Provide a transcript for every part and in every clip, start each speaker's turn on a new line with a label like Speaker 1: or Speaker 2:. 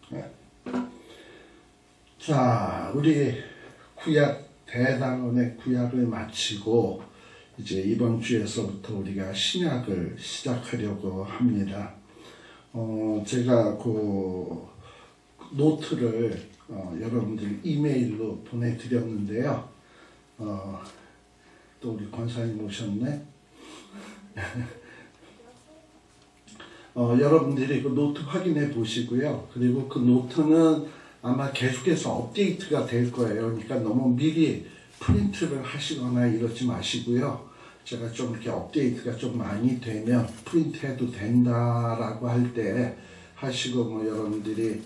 Speaker 1: 네. 자, 우리 구약 대단원의 구약을 마치고 이제 이번 주에서부터 우리가 신약을 시작하려고 합니다. 제가 그 노트를 여러분들 이메일로 보내드렸는데요. 또 우리 권사님 오셨네. 여러분들이 그 노트 확인해 보시고요. 그리고 그 노트는 아마 계속해서 업데이트가 될 거예요. 그러니까 너무 미리 프린트를 하시거나 이러지 마시고요. 제가 좀 이렇게 업데이트가 좀 많이 되면 프린트해도 된다라고 할 때 하시고, 뭐 여러분들이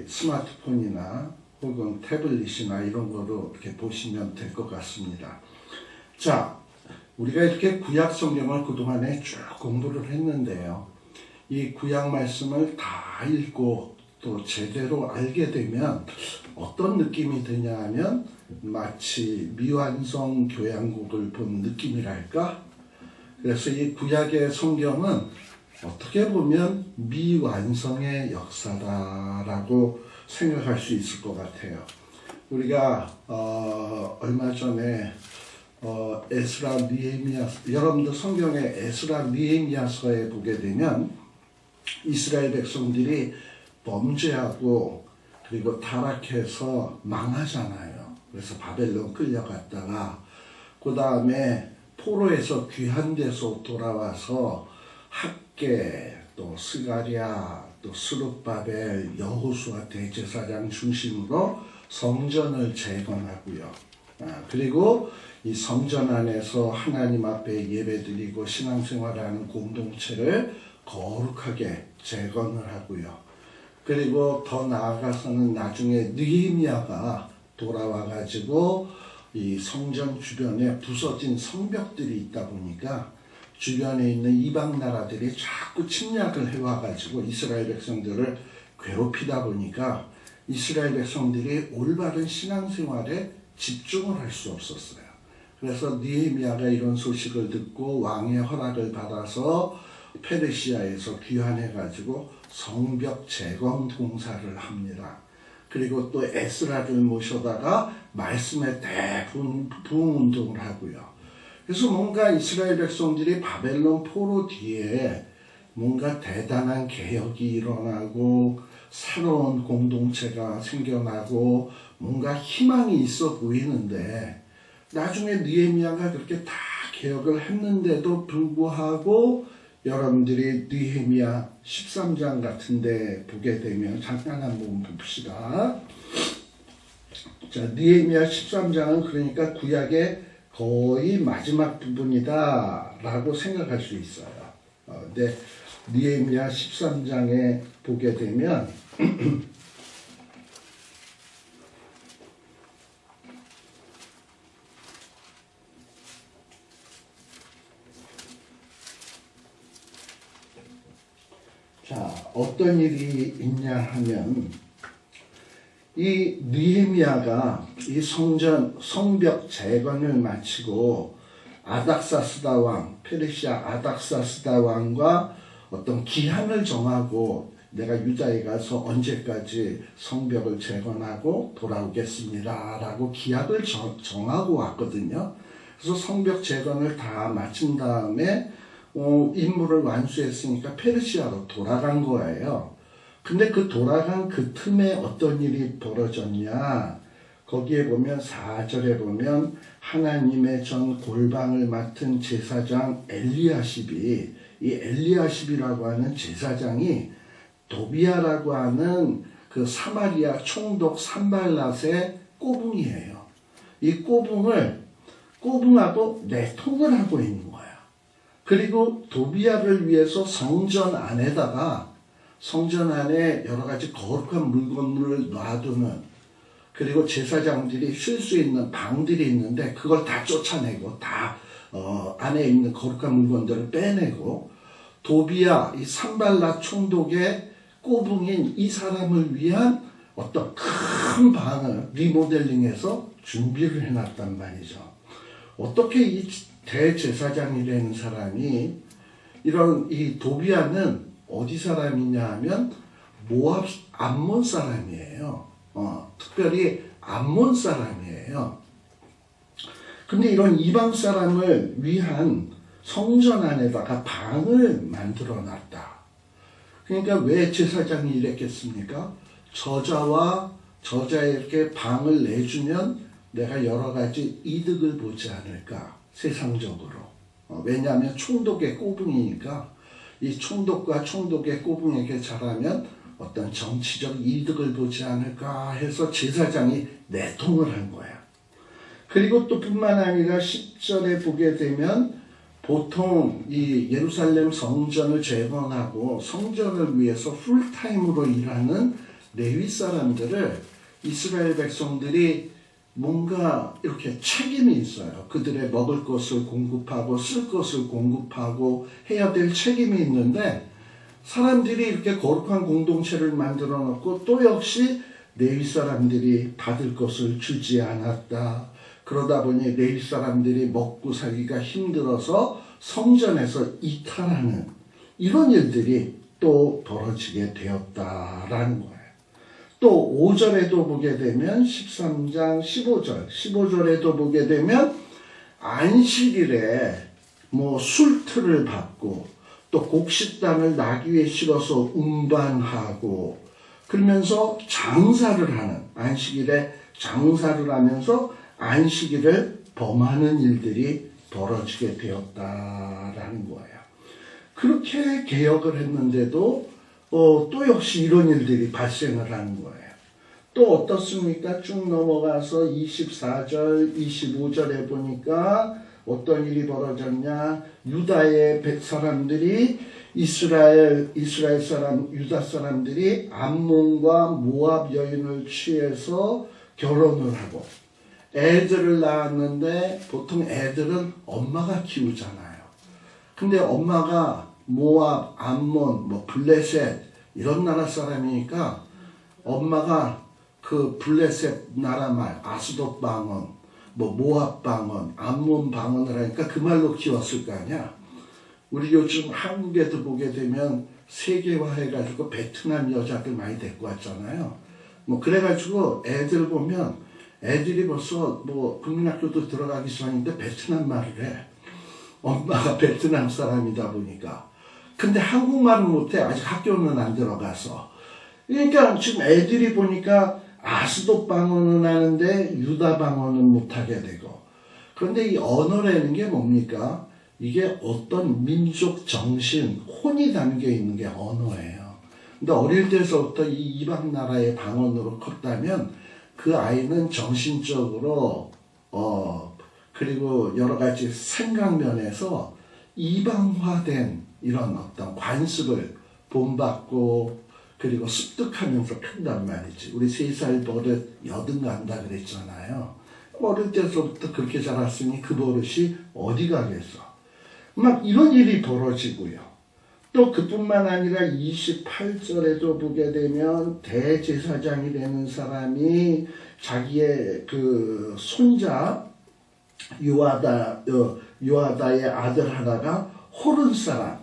Speaker 1: 스마트폰이나 혹은 태블릿이나 이런 거로 이렇게 보시면 될 것 같습니다. 자, 우리가 이렇게 구약 성경을 그동안에 쭉 공부를 했는데요. 이 구약 말씀을 다 읽고 또 제대로 알게 되면 어떤 느낌이 드냐 하면 마치 미완성 교향곡을 본 느낌이랄까? 그래서 이 구약의 성경은 어떻게 보면 미완성의 역사다라고 생각할 수 있을 것 같아요. 우리가 얼마 전에 에스라 느헤미야, 여러분들 성경의 에스라 느헤미야서에 보게 되면 이스라엘 백성들이 범죄하고 그리고 타락해서 망하잖아요. 그래서 바벨론 끌려갔다가 그 다음에 포로에서 귀한 데서 돌아와서 학개, 또 스가랴, 또 스룹바벨, 여호수아 대제사장 중심으로 성전을 재건하고요. 그리고 이 성전 안에서 하나님 앞에 예배드리고 신앙생활하는 공동체를 거룩하게 재건을 하고요. 그리고 더 나아가서는 나중에 느헤미야가 돌아와가지고 이 성전 주변에 부서진 성벽들이 있다 보니까 주변에 있는 이방 나라들이 자꾸 침략을 해와가지고 이스라엘 백성들을 괴롭히다 보니까 이스라엘 백성들이 올바른 신앙생활에 집중을 할 수 없었어요. 그래서 느헤미야가 이런 소식을 듣고 왕의 허락을 받아서 페르시아에서 귀환해가지고 성벽 재건 공사를 합니다. 그리고 또 에스라를 모셔다가 말씀에 부흥운동을 하고요. 그래서 뭔가 이스라엘 백성들이 바벨론 포로 뒤에 뭔가 대단한 개혁이 일어나고 새로운 공동체가 생겨나고 뭔가 희망이 있어 보이는데, 나중에 느헤미야가 그렇게 다 개혁을 했는데도 불구하고 여러분들이 느헤미야 13장 같은데 보게 되면 잠깐 한번 봅시다. 자, 느헤미야 13장은 그러니까 구약의 거의 마지막 부분이다 라고 생각할 수 있어요. 근데 느헤미야 13장에 보게 되면 자, 어떤 일이 있냐 하면 이 느헤미야가 이 성벽 재건을 마치고 아닥사스다 왕, 페르시아 아닥사스다 왕과 어떤 기한을 정하고 내가 유다에 가서 언제까지 성벽을 재건하고 돌아오겠습니다 라고 기약을 정하고 왔거든요. 그래서 성벽 재건을 다 마친 다음에 임무를 완수했으니까 페르시아로 돌아간 거예요. 근데 그 돌아간 그 틈에 어떤 일이 벌어졌냐, 거기에 보면 4절에 보면 하나님의 전 골방을 맡은 제사장 엘리야십이, 이 엘리야십이라고 하는 제사장이 도비야라고 하는 그 사마리아 총독 산발랏의 꼬붕이에요. 이 꼬붕하고 내통을 하고 있는 거야. 그리고 도비야를 위해서 성전 안에 여러 가지 거룩한 물건들을 놔두는, 그리고 제사장들이 쉴 수 있는 방들이 있는데 그걸 다 쫓아내고 다 안에 있는 거룩한 물건들을 빼내고, 도비야 이 산발랏 총독의 꼬붕인 이 사람을 위한 어떤 큰 방을 리모델링해서 준비를 해놨단 말이죠. 어떻게 이 대제사장이라는 사람이, 이런 이 도비야는 어디 사람이냐 하면 모압 암몬 사람이에요. 특별히 암몬 사람이에요. 근데 이런 이방 사람을 위한 성전 안에다가 방을 만들어 놨다. 그러니까 왜 제사장이 이랬겠습니까? 저자에게 방을 내주면 내가 여러 가지 이득을 보지 않을까, 세상적으로. 왜냐하면 총독의 꼬붕이니까 이 총독과 총독의 꼬붕에게 잘하면 어떤 정치적 이득을 보지 않을까 해서 제사장이 내통을 한 거야. 그리고 또 뿐만 아니라 10절에 보게 되면 보통 이 예루살렘 성전을 재건하고 성전을 위해서 풀타임으로 일하는 레위 사람들을 이스라엘 백성들이 뭔가 이렇게 책임이 있어요. 그들의 먹을 것을 공급하고 쓸 것을 공급하고 해야 될 책임이 있는데 사람들이 이렇게 거룩한 공동체를 만들어 놓고 또 역시 레위 사람들이 받을 것을 주지 않았다. 그러다 보니 레위 사람들이 먹고 살기가 힘들어서 성전에서 이탈하는 이런 일들이 또 벌어지게 되었다라는 거예요. 또 5절에도 보게 되면 13장 15절에도 보게 되면 안식일에 술틀을 받고 또 곡식단을 나귀에 실어서 운반하고 그러면서 장사를 하는, 안식일에 장사를 하면서 안식일을 범하는 일들이 벌어지게 되었다라는 거예요. 그렇게 개혁을 했는데도 또 역시 이런 일들이 발생을 하는 거예요. 또 어떻습니까? 쭉 넘어가서 24절, 25절에 보니까 어떤 일이 벌어졌냐? 유다의 사람들이 유다 사람들이 암몬과 모압 여인을 취해서 결혼을 하고 애들을 낳았는데 보통 애들은 엄마가 키우잖아요. 근데 엄마가 모압, 암몬, 블레셋 이런 나라 사람이니까 엄마가 그 블레셋 나라 말, 아스돗 방언, 모압 방언, 암몬 방언을 하니까 그 말로 키웠을 거 아니야. 우리 요즘 한국에도 보게 되면 세계화해가지고 베트남 여자들 많이 데리고 왔잖아요. 그래가지고 애들 보면 애들이 벌써 국민학교도 들어가기 전인데 베트남 말을 해. 엄마가 베트남 사람이다 보니까. 근데 한국말은 못해. 아직 학교는 안 들어가서. 그러니까 지금 애들이 보니까 아스돗 방언은 하는데 유다 방언은 못하게 되고. 그런데 이 언어라는 게 뭡니까? 이게 어떤 민족 정신, 혼이 담겨 있는 게 언어예요. 근데 어릴 때서부터 이 이방 나라의 방언으로 컸다면 그 아이는 정신적으로 그리고 여러 가지 생각면에서 이방화된 이런 어떤 관습을 본받고 그리고 습득하면서 큰단 말이지. 우리 3살 버릇 여든 간다 그랬잖아요. 어릴 때서부터 그렇게 자랐으니 그 버릇이 어디 가겠어. 막 이런 일이 벌어지고요. 또 그뿐만 아니라 28절에도 보게 되면 대제사장이 되는 사람이 자기의 그 손자 요아다의 아들 하나가 호른 사람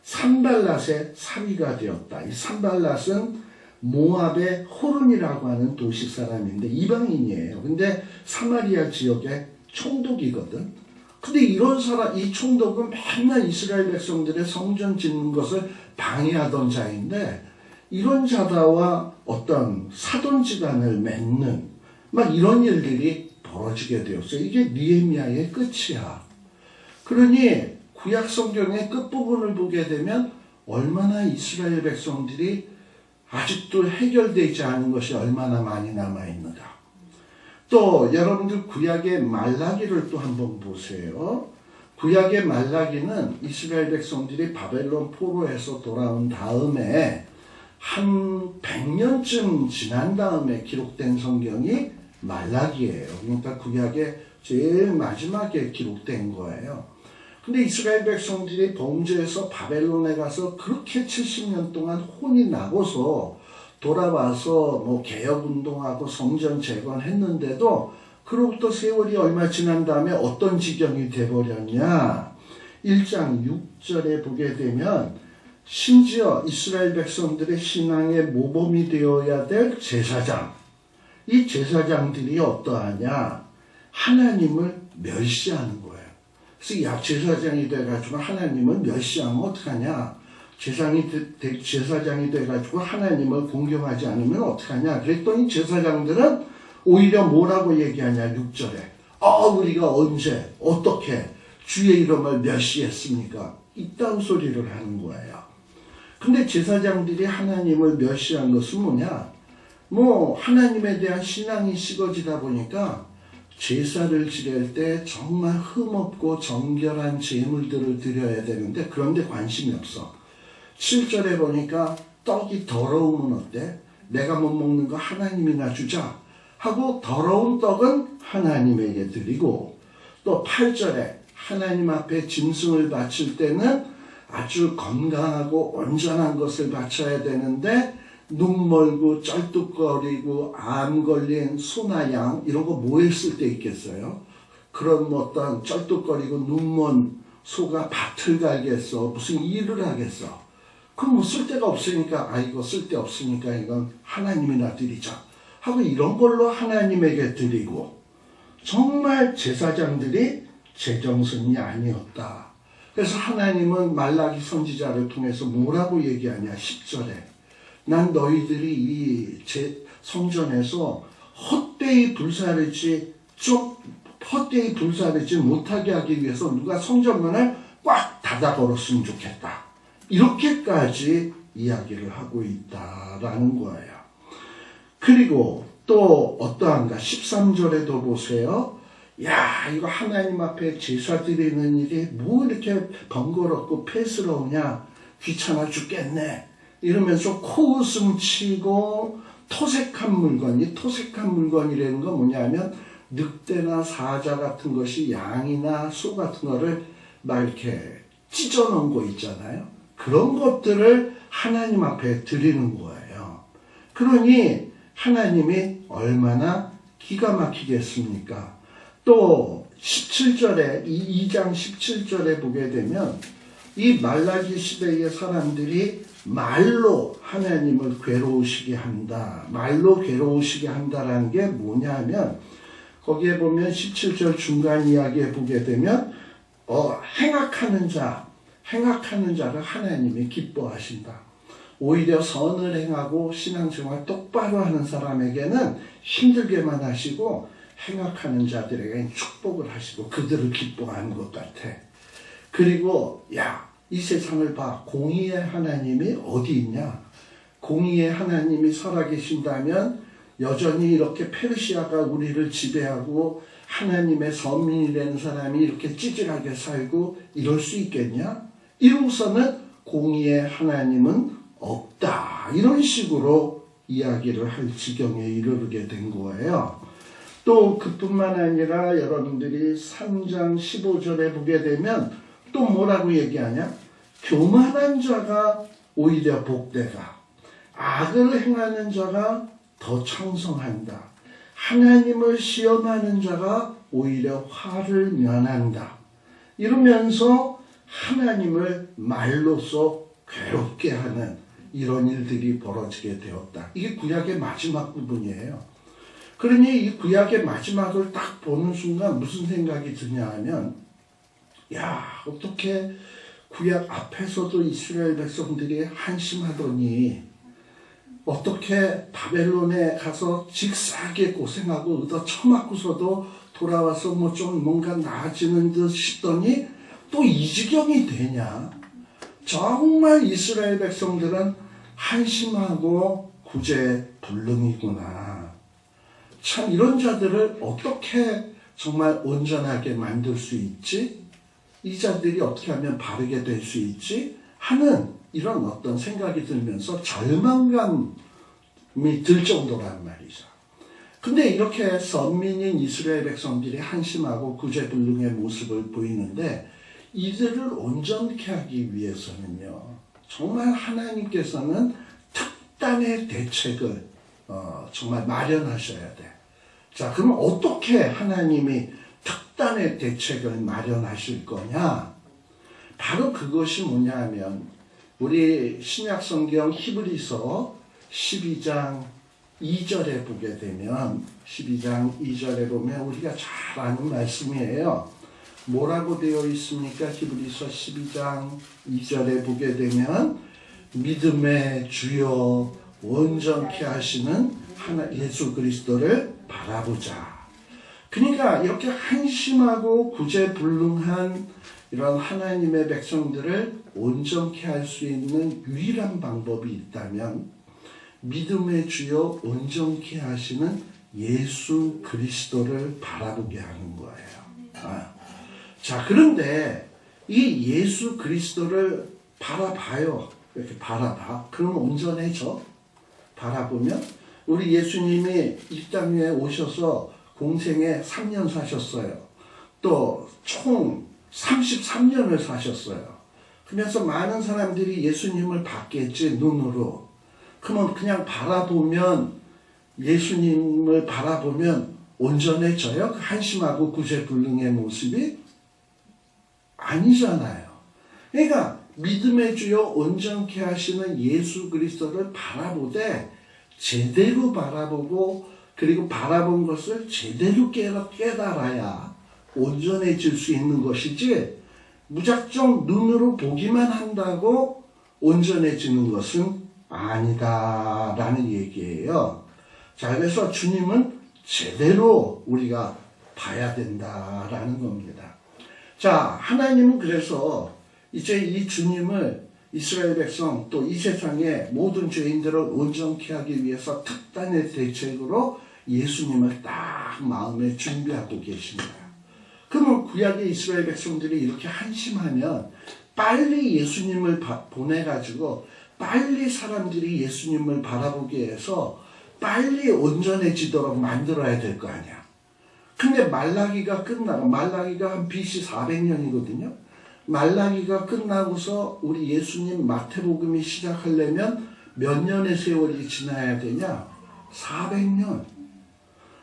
Speaker 1: 산발랏의 사위가 되었다. 이 산발랏은 모압의 호른이라고 하는 도시 사람인데 이방인이에요. 근데 사마리아 지역의 총독이거든. 근데 이런 사람, 이 총독은 맨날 이스라엘 백성들의 성전 짓는 것을 방해하던 자인데 이런 자다와 어떤 사돈지간을 맺는 막 이런 일들이 벌어지게 되었어요. 이게 느헤미야의 끝이야. 그러니 구약 성경의 끝부분을 보게 되면 얼마나 이스라엘 백성들이 아직도 해결되지 않은 것이 얼마나 많이 남아있는가. 또 여러분들 구약의 말라기를 또 한번 보세요. 구약의 말라기는 이스라엘 백성들이 바벨론 포로에서 돌아온 다음에 한 100년쯤 지난 다음에 기록된 성경이 말라기예요. 그러니까 구약의 제일 마지막에 기록된 거예요. 근데 이스라엘 백성들이 범죄해서 바벨론에 가서 그렇게 70년 동안 혼이 나고서 돌아와서 개혁운동하고 성전 재건했는데도 그로부터 세월이 얼마 지난 다음에 어떤 지경이 돼버렸냐. 1장 6절에 보게 되면 심지어 이스라엘 백성들의 신앙의 모범이 되어야 될 제사장. 이 제사장들이 어떠하냐? 하나님을 멸시하는 거예요. 그래서 제사장이 돼가지고 하나님을 멸시하면 어떡하냐? 제사장이 돼가지고 하나님을 공경하지 않으면 어떡하냐? 그랬더니 제사장들은 오히려 뭐라고 얘기하냐? 6절에 우리가 언제 어떻게 주의 이름을 멸시했습니까? 이딴 소리를 하는 거예요. 근데 제사장들이 하나님을 멸시한 것은 뭐냐? 하나님에 대한 신앙이 식어지다 보니까 제사를 지낼 때 정말 흠없고 정결한 제물들을 드려야 되는데 그런데 관심이 없어. 7절에 보니까 떡이 더러우면 어때? 내가 못 먹는 거 하나님이나 주자 하고 더러운 떡은 하나님에게 드리고, 또 8절에 하나님 앞에 짐승을 바칠 때는 아주 건강하고 온전한 것을 바쳐야 되는데 눈 멀고 쩔뚝거리고 암 걸린 소나 양 이런 거 뭐 했을 때 있겠어요? 그런 어떤 쩔뚝거리고 눈 먼 소가 밭을 갈겠어? 무슨 일을 하겠어? 그럼 쓸데가 없으니까 이거 쓸데없으니까 이건 하나님이나 드리자 하고 이런 걸로 하나님에게 드리고, 정말 제사장들이 제정신이 아니었다. 그래서 하나님은 말라기 선지자를 통해서 뭐라고 얘기하냐? 10절에 난 너희들이 이 성전에서 헛되이 불사르지 못하게 하기 위해서 누가 성전문을 꽉 닫아 걸었으면 좋겠다. 이렇게까지 이야기를 하고 있다라는 거예요. 그리고 또 어떠한가? 13절에도 보세요. 이거 하나님 앞에 제사 드리는 일이 뭐 이렇게 번거롭고 폐스러우냐? 귀찮아 죽겠네. 이러면서 코웃음 치고 토색한 물건, 이 토색한 물건이라는 건 뭐냐면 늑대나 사자 같은 것이 양이나 소 같은 거를 막 이렇게 찢어 놓은 거 있잖아요. 그런 것들을 하나님 앞에 드리는 거예요. 그러니 하나님이 얼마나 기가 막히겠습니까? 또 17절에 2장 17절에 보게 되면 이 말라기 시대의 사람들이 말로 하나님을 괴로우시게 한다. 말로 괴로우시게 한다라는 게 뭐냐면 거기에 보면 17절 중간 이야기에 보게 되면 행악하는 자를 하나님이 기뻐하신다. 오히려 선을 행하고 신앙생활 똑바로 하는 사람에게는 힘들게만 하시고 행악하는 자들에게는 축복을 하시고 그들을 기뻐하는 것 같아. 그리고 이 세상을 봐. 공의의 하나님이 어디 있냐? 공의의 하나님이 살아계신다면 여전히 이렇게 페르시아가 우리를 지배하고 하나님의 선민이 된 사람이 이렇게 찌질하게 살고 이럴 수 있겠냐? 이로서는 공의의 하나님은 없다. 이런 식으로 이야기를 할 지경에 이르게 된 거예요. 또 그뿐만 아니라 여러분들이 3장 15절에 보게 되면 또 뭐라고 얘기하냐? 교만한 자가 오히려 복되다. 악을 행하는 자가 더昌盛한다. 하나님을 시험하는 자가 오히려 화를 면한다. 이러면서 하나님을 말로써 괴롭게 하는 이런 일들이 벌어지게 되었다. 이게 구약의 마지막 부분이에요. 그러니 이 구약의 마지막을 딱 보는 순간 무슨 생각이 드냐 하면 어떻게 구약 앞에서도 이스라엘 백성들이 한심하더니 어떻게 바벨론에 가서 직사하게 고생하고 얻어 처맞고서도 돌아와서 뭔가 나아지는 듯 싶더니 또 이 지경이 되냐? 정말 이스라엘 백성들은 한심하고 구제불능이구나. 참 이런 자들을 어떻게 정말 온전하게 만들 수 있지? 이 자들이 어떻게 하면 바르게 될 수 있지? 하는 이런 어떤 생각이 들면서 절망감이 들 정도란 말이죠. 근데 이렇게 선민인 이스라엘 백성들이 한심하고 구제불능의 모습을 보이는데 이들을 온전케 하기 위해서는요, 정말 하나님께서는 특단의 대책을 정말 마련하셔야 돼. 자, 그럼 어떻게 하나님이 특단의 대책을 마련하실 거냐? 바로 그것이 뭐냐 하면 우리 신약 성경 히브리서 12장 2절에 보게 되면 12장 2절에 보면 우리가 잘 아는 말씀이에요. 뭐라고 되어 있습니까? 히브리서 12장 2절에 보게 되면 믿음의 주요 온전케 하시는 하나 예수 그리스도를 바라보자. 그러니까 이렇게 한심하고 구제불능한 이런 하나님의 백성들을 온전케 할 수 있는 유일한 방법이 있다면 믿음의 주요 온전케 하시는 예수 그리스도를 바라보게 하는 거예요. 자, 그런데 이 예수 그리스도를 바라봐요. 이렇게 바라봐. 그럼 온전해져? 바라보면 우리 예수님이 이 땅 위에 오셔서 공생에 3년 사셨어요. 또 총 33년을 사셨어요. 그러면서 많은 사람들이 예수님을 봤겠지, 눈으로. 그러면 그냥 바라보면, 예수님을 바라보면 온전해져요? 그 한심하고 구제불능의 모습이? 아니잖아요. 그러니까 믿음의 주요 온전케 하시는 예수 그리스도를 바라보되 제대로 바라보고, 그리고 바라본 것을 제대로 깨달아야 온전해질 수 있는 것이지, 무작정 눈으로 보기만 한다고 온전해지는 것은 아니다라는 얘기예요. 자, 그래서 주님은 제대로 우리가 봐야 된다라는 겁니다. 자, 하나님은 그래서 이제 이 주님을 이스라엘 백성 또 이 세상의 모든 죄인들을 온전케 하기 위해서 특단의 대책으로 예수님을 딱 마음에 준비하고 계십니다. 그러면 구약의 이스라엘 백성들이 이렇게 한심하면 빨리 예수님을 보내가지고 빨리 사람들이 예수님을 바라보게 해서 빨리 온전해지도록 만들어야 될 거 아니야. 근데 말라기가 끝나고, 말라기가 한 BC 400년이거든요. 말라기가 끝나고서 우리 예수님 마태복음이 시작하려면 몇 년의 세월이 지나야 되냐? 400년.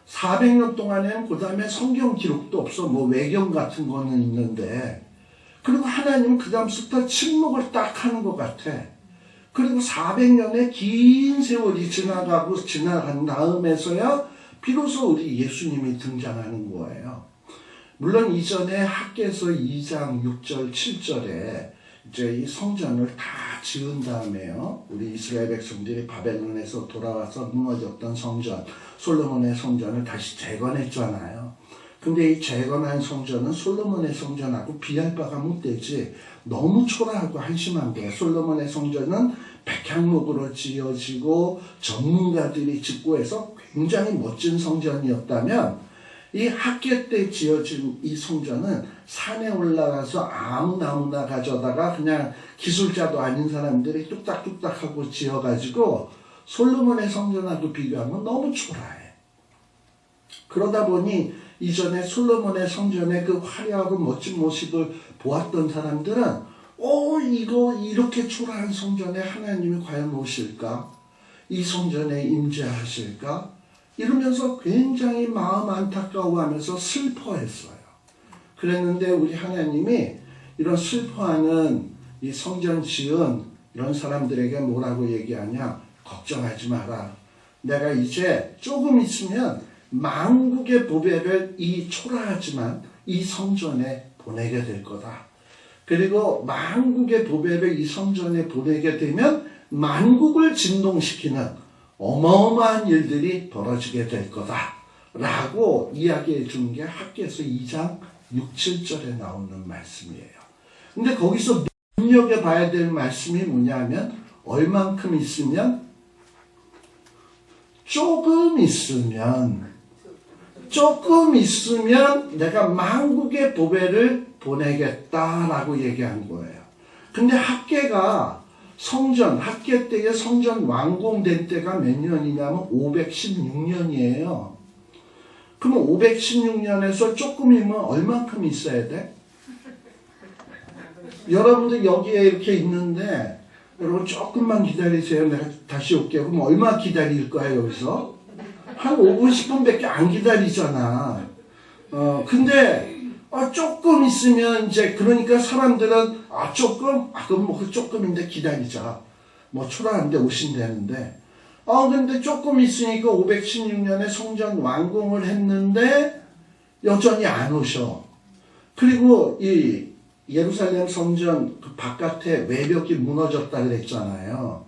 Speaker 1: 400년 동안에는 그 다음에 성경 기록도 없어. 뭐 외경 같은 거는 있는데. 그리고 하나님은 그 다음부터 침묵을 딱 하는 것 같아. 그리고 400년의 긴 세월이 지나간 다음에서야 비로소 우리 예수님이 등장하는 거예요. 물론 이전에 학개서 2장 6절 7절에 이제 이 성전을 다 지은 다음에요, 우리 이스라엘 백성들이 바벨론에서 돌아와서 무너졌던 성전, 솔로몬의 성전을 다시 재건했잖아요. 근데 이 재건한 성전은 솔로몬의 성전하고 비할 바가 못 되지, 너무 초라하고 한심한 거예요. 솔로몬의 성전은 백향목으로 지어지고 전문가들이 짓고 해서 굉장히 멋진 성전이었다면, 이 학개 때 지어진 이 성전은 산에 올라가서 아무나 가져다가 그냥 기술자도 아닌 사람들이 뚝딱뚝딱하고 지어가지고 솔로몬의 성전하고 비교하면 너무 초라해. 그러다 보니 이전에 솔로몬의 성전의 그 화려하고 멋진 모습을 보았던 사람들은 이거 이렇게 초라한 성전에 하나님이 과연 오실까? 이 성전에 임재하실까? 이러면서 굉장히 마음 안타까워하면서 슬퍼했어요. 그랬는데 우리 하나님이 이런 슬퍼하는 이 성전 지은 이런 사람들에게 뭐라고 얘기하냐? 걱정하지 마라. 내가 이제 조금 있으면 만국의 보배를 이 초라하지만 이 성전에 보내게 될 거다. 그리고 만국의 보배를 이 성전에 보내게 되면 만국을 진동시키는 어마어마한 일들이 벌어지게 될 거다 라고 이야기해 주는 게 학개서 2장 6, 7절에 나오는 말씀이에요. 근데 거기서 눈여겨봐야 될 말씀이 뭐냐면, 얼만큼 있으면? 조금 있으면 내가 만국의 보배를 보내겠다라고 얘기한 거예요. 근데 학개가 학개 때의 성전 완공된 때가 몇 년이냐면 516년이에요. 그러면 516년에서 조금이면 얼만큼 있어야 돼? 여러분들 여기에 이렇게 있는데, 여러분 조금만 기다리세요. 내가 다시 올게요. 그럼 얼마 기다릴 거야, 여기서? 한 5분, 10분밖에 안 기다리잖아. 근데 조금 있으면 이제, 그러니까 사람들은 그럼 뭐 그 조금인데 기다리자. 뭐 초라한데 오신다는데. 근데 조금 있으니까 516년에 성전 완공을 했는데 여전히 안 오셔. 그리고 이 예루살렘 성전 그 바깥에 외벽이 무너졌다 그랬잖아요.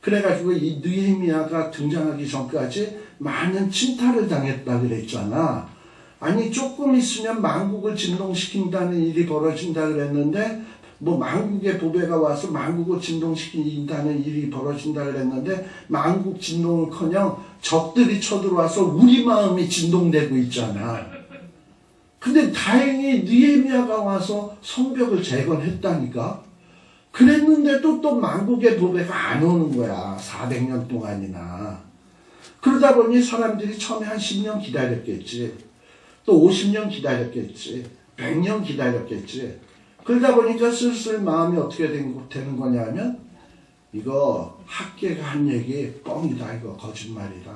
Speaker 1: 그래가지고 이 느헤미야가 등장하기 전까지 많은 침탈을 당했다 그랬잖아. 아니 조금 있으면 만국을 진동시킨다는 일이 벌어진다 그랬는데 뭐 만국의 보배가 와서 만국을 진동시킨다는 일이 벌어진다 그랬는데 만국 진동은커녕 적들이 쳐들어와서 우리 마음이 진동되고 있잖아. 근데 다행히 느헤미야가 와서 성벽을 재건했다니까. 그랬는데도 또 만국의 보배가 안 오는 거야. 400년 동안이나. 그러다 보니 사람들이 처음에 한 10년 기다렸겠지. 또 50년 기다렸겠지. 100년 기다렸겠지. 그러다 보니까 슬슬 마음이 어떻게 되는 거냐면 이거 학계가 한 얘기 뻥이다. 이거 거짓말이다.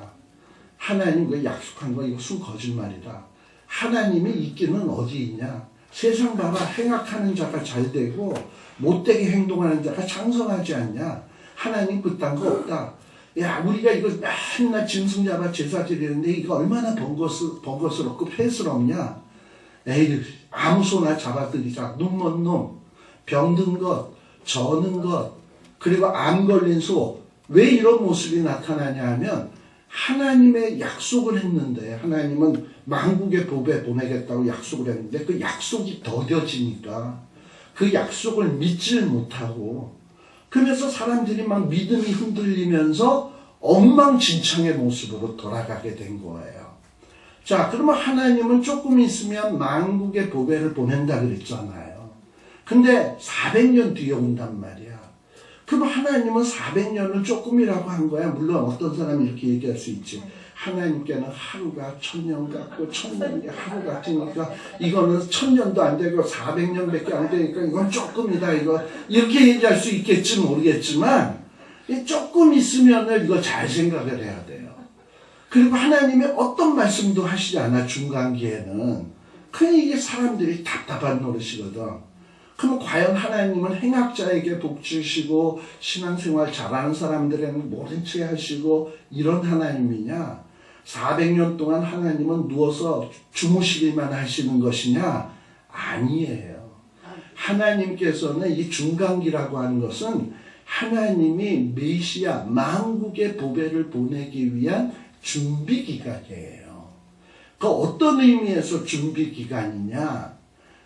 Speaker 1: 하나님 그 약속한 거 이거 순 거짓말이다. 하나님이 있기는 어디 있냐. 세상 봐봐. 행악하는 자가 잘 되고 못되게 행동하는 자가 장성하지 않냐. 하나님 그딴 거 없다. 야 우리가 이거 맨날 짐승 잡아 제사 드리는데 이거 얼마나 번거스럽고 폐스럽냐. 에이 아무 소나 잡아들이자. 눈먼 놈, 병든 것, 저는 것, 그리고 암 걸린 소. 왜 이런 모습이 나타나냐 하면 하나님의 약속을 했는데 하나님은 만국의 보배 보내겠다고 약속을 했는데 그 약속이 더뎌지니까 그 약속을 믿질 못하고 그래서 사람들이 막 믿음이 흔들리면서 엉망진창의 모습으로 돌아가게 된 거예요. 자, 그러면 하나님은 조금 있으면 만국의 보배를 보낸다 그랬잖아요. 근데 400년 뒤에 온단 말이야. 그럼 하나님은 400년을 조금이라고 한 거야. 물론 어떤 사람이 이렇게 얘기할 수 있지. 하나님께는 하루가 1000년 같고 1000년이 하루 같으니까 이거는 1000년도 안 되고 400년밖에 안 되니까 이건 조금이다. 이거 이렇게 얘기할 수 있겠지 모르겠지만 조금 있으면은 이거 잘 생각을 해야 돼요. 그리고 하나님이 어떤 말씀도 하시지 않아 중간기에는. 그냥 이게 사람들이 답답한 노릇이거든. 그럼 과연 하나님은 행악자에게 복 주시고 신앙생활 잘하는 사람들에는 모른 체 하시고 이런 하나님이냐? 400년 동안 하나님은 누워서 주무시기만 하시는 것이냐? 아니에요. 하나님께서는 이 중간기라고 하는 것은 하나님이 메시아 만국의 보배를 보내기 위한 준비기간이에요. 그 어떤 의미에서 준비기간이냐?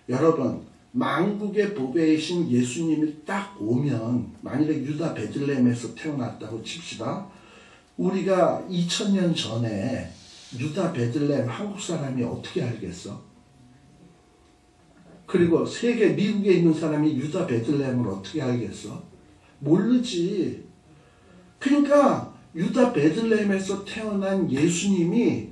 Speaker 1: 여러분 만국의 보배이신 예수님이 딱 오면 만일에 유다 베들레헴에서 태어났다고 칩시다. 우리가 2000년 전에 유다 베들레헴 한국 사람이 어떻게 알겠어? 그리고 세계 미국에 있는 사람이 유다 베들레헴을 어떻게 알겠어? 모르지. 그러니까 유다 베들레헴에서 태어난 예수님이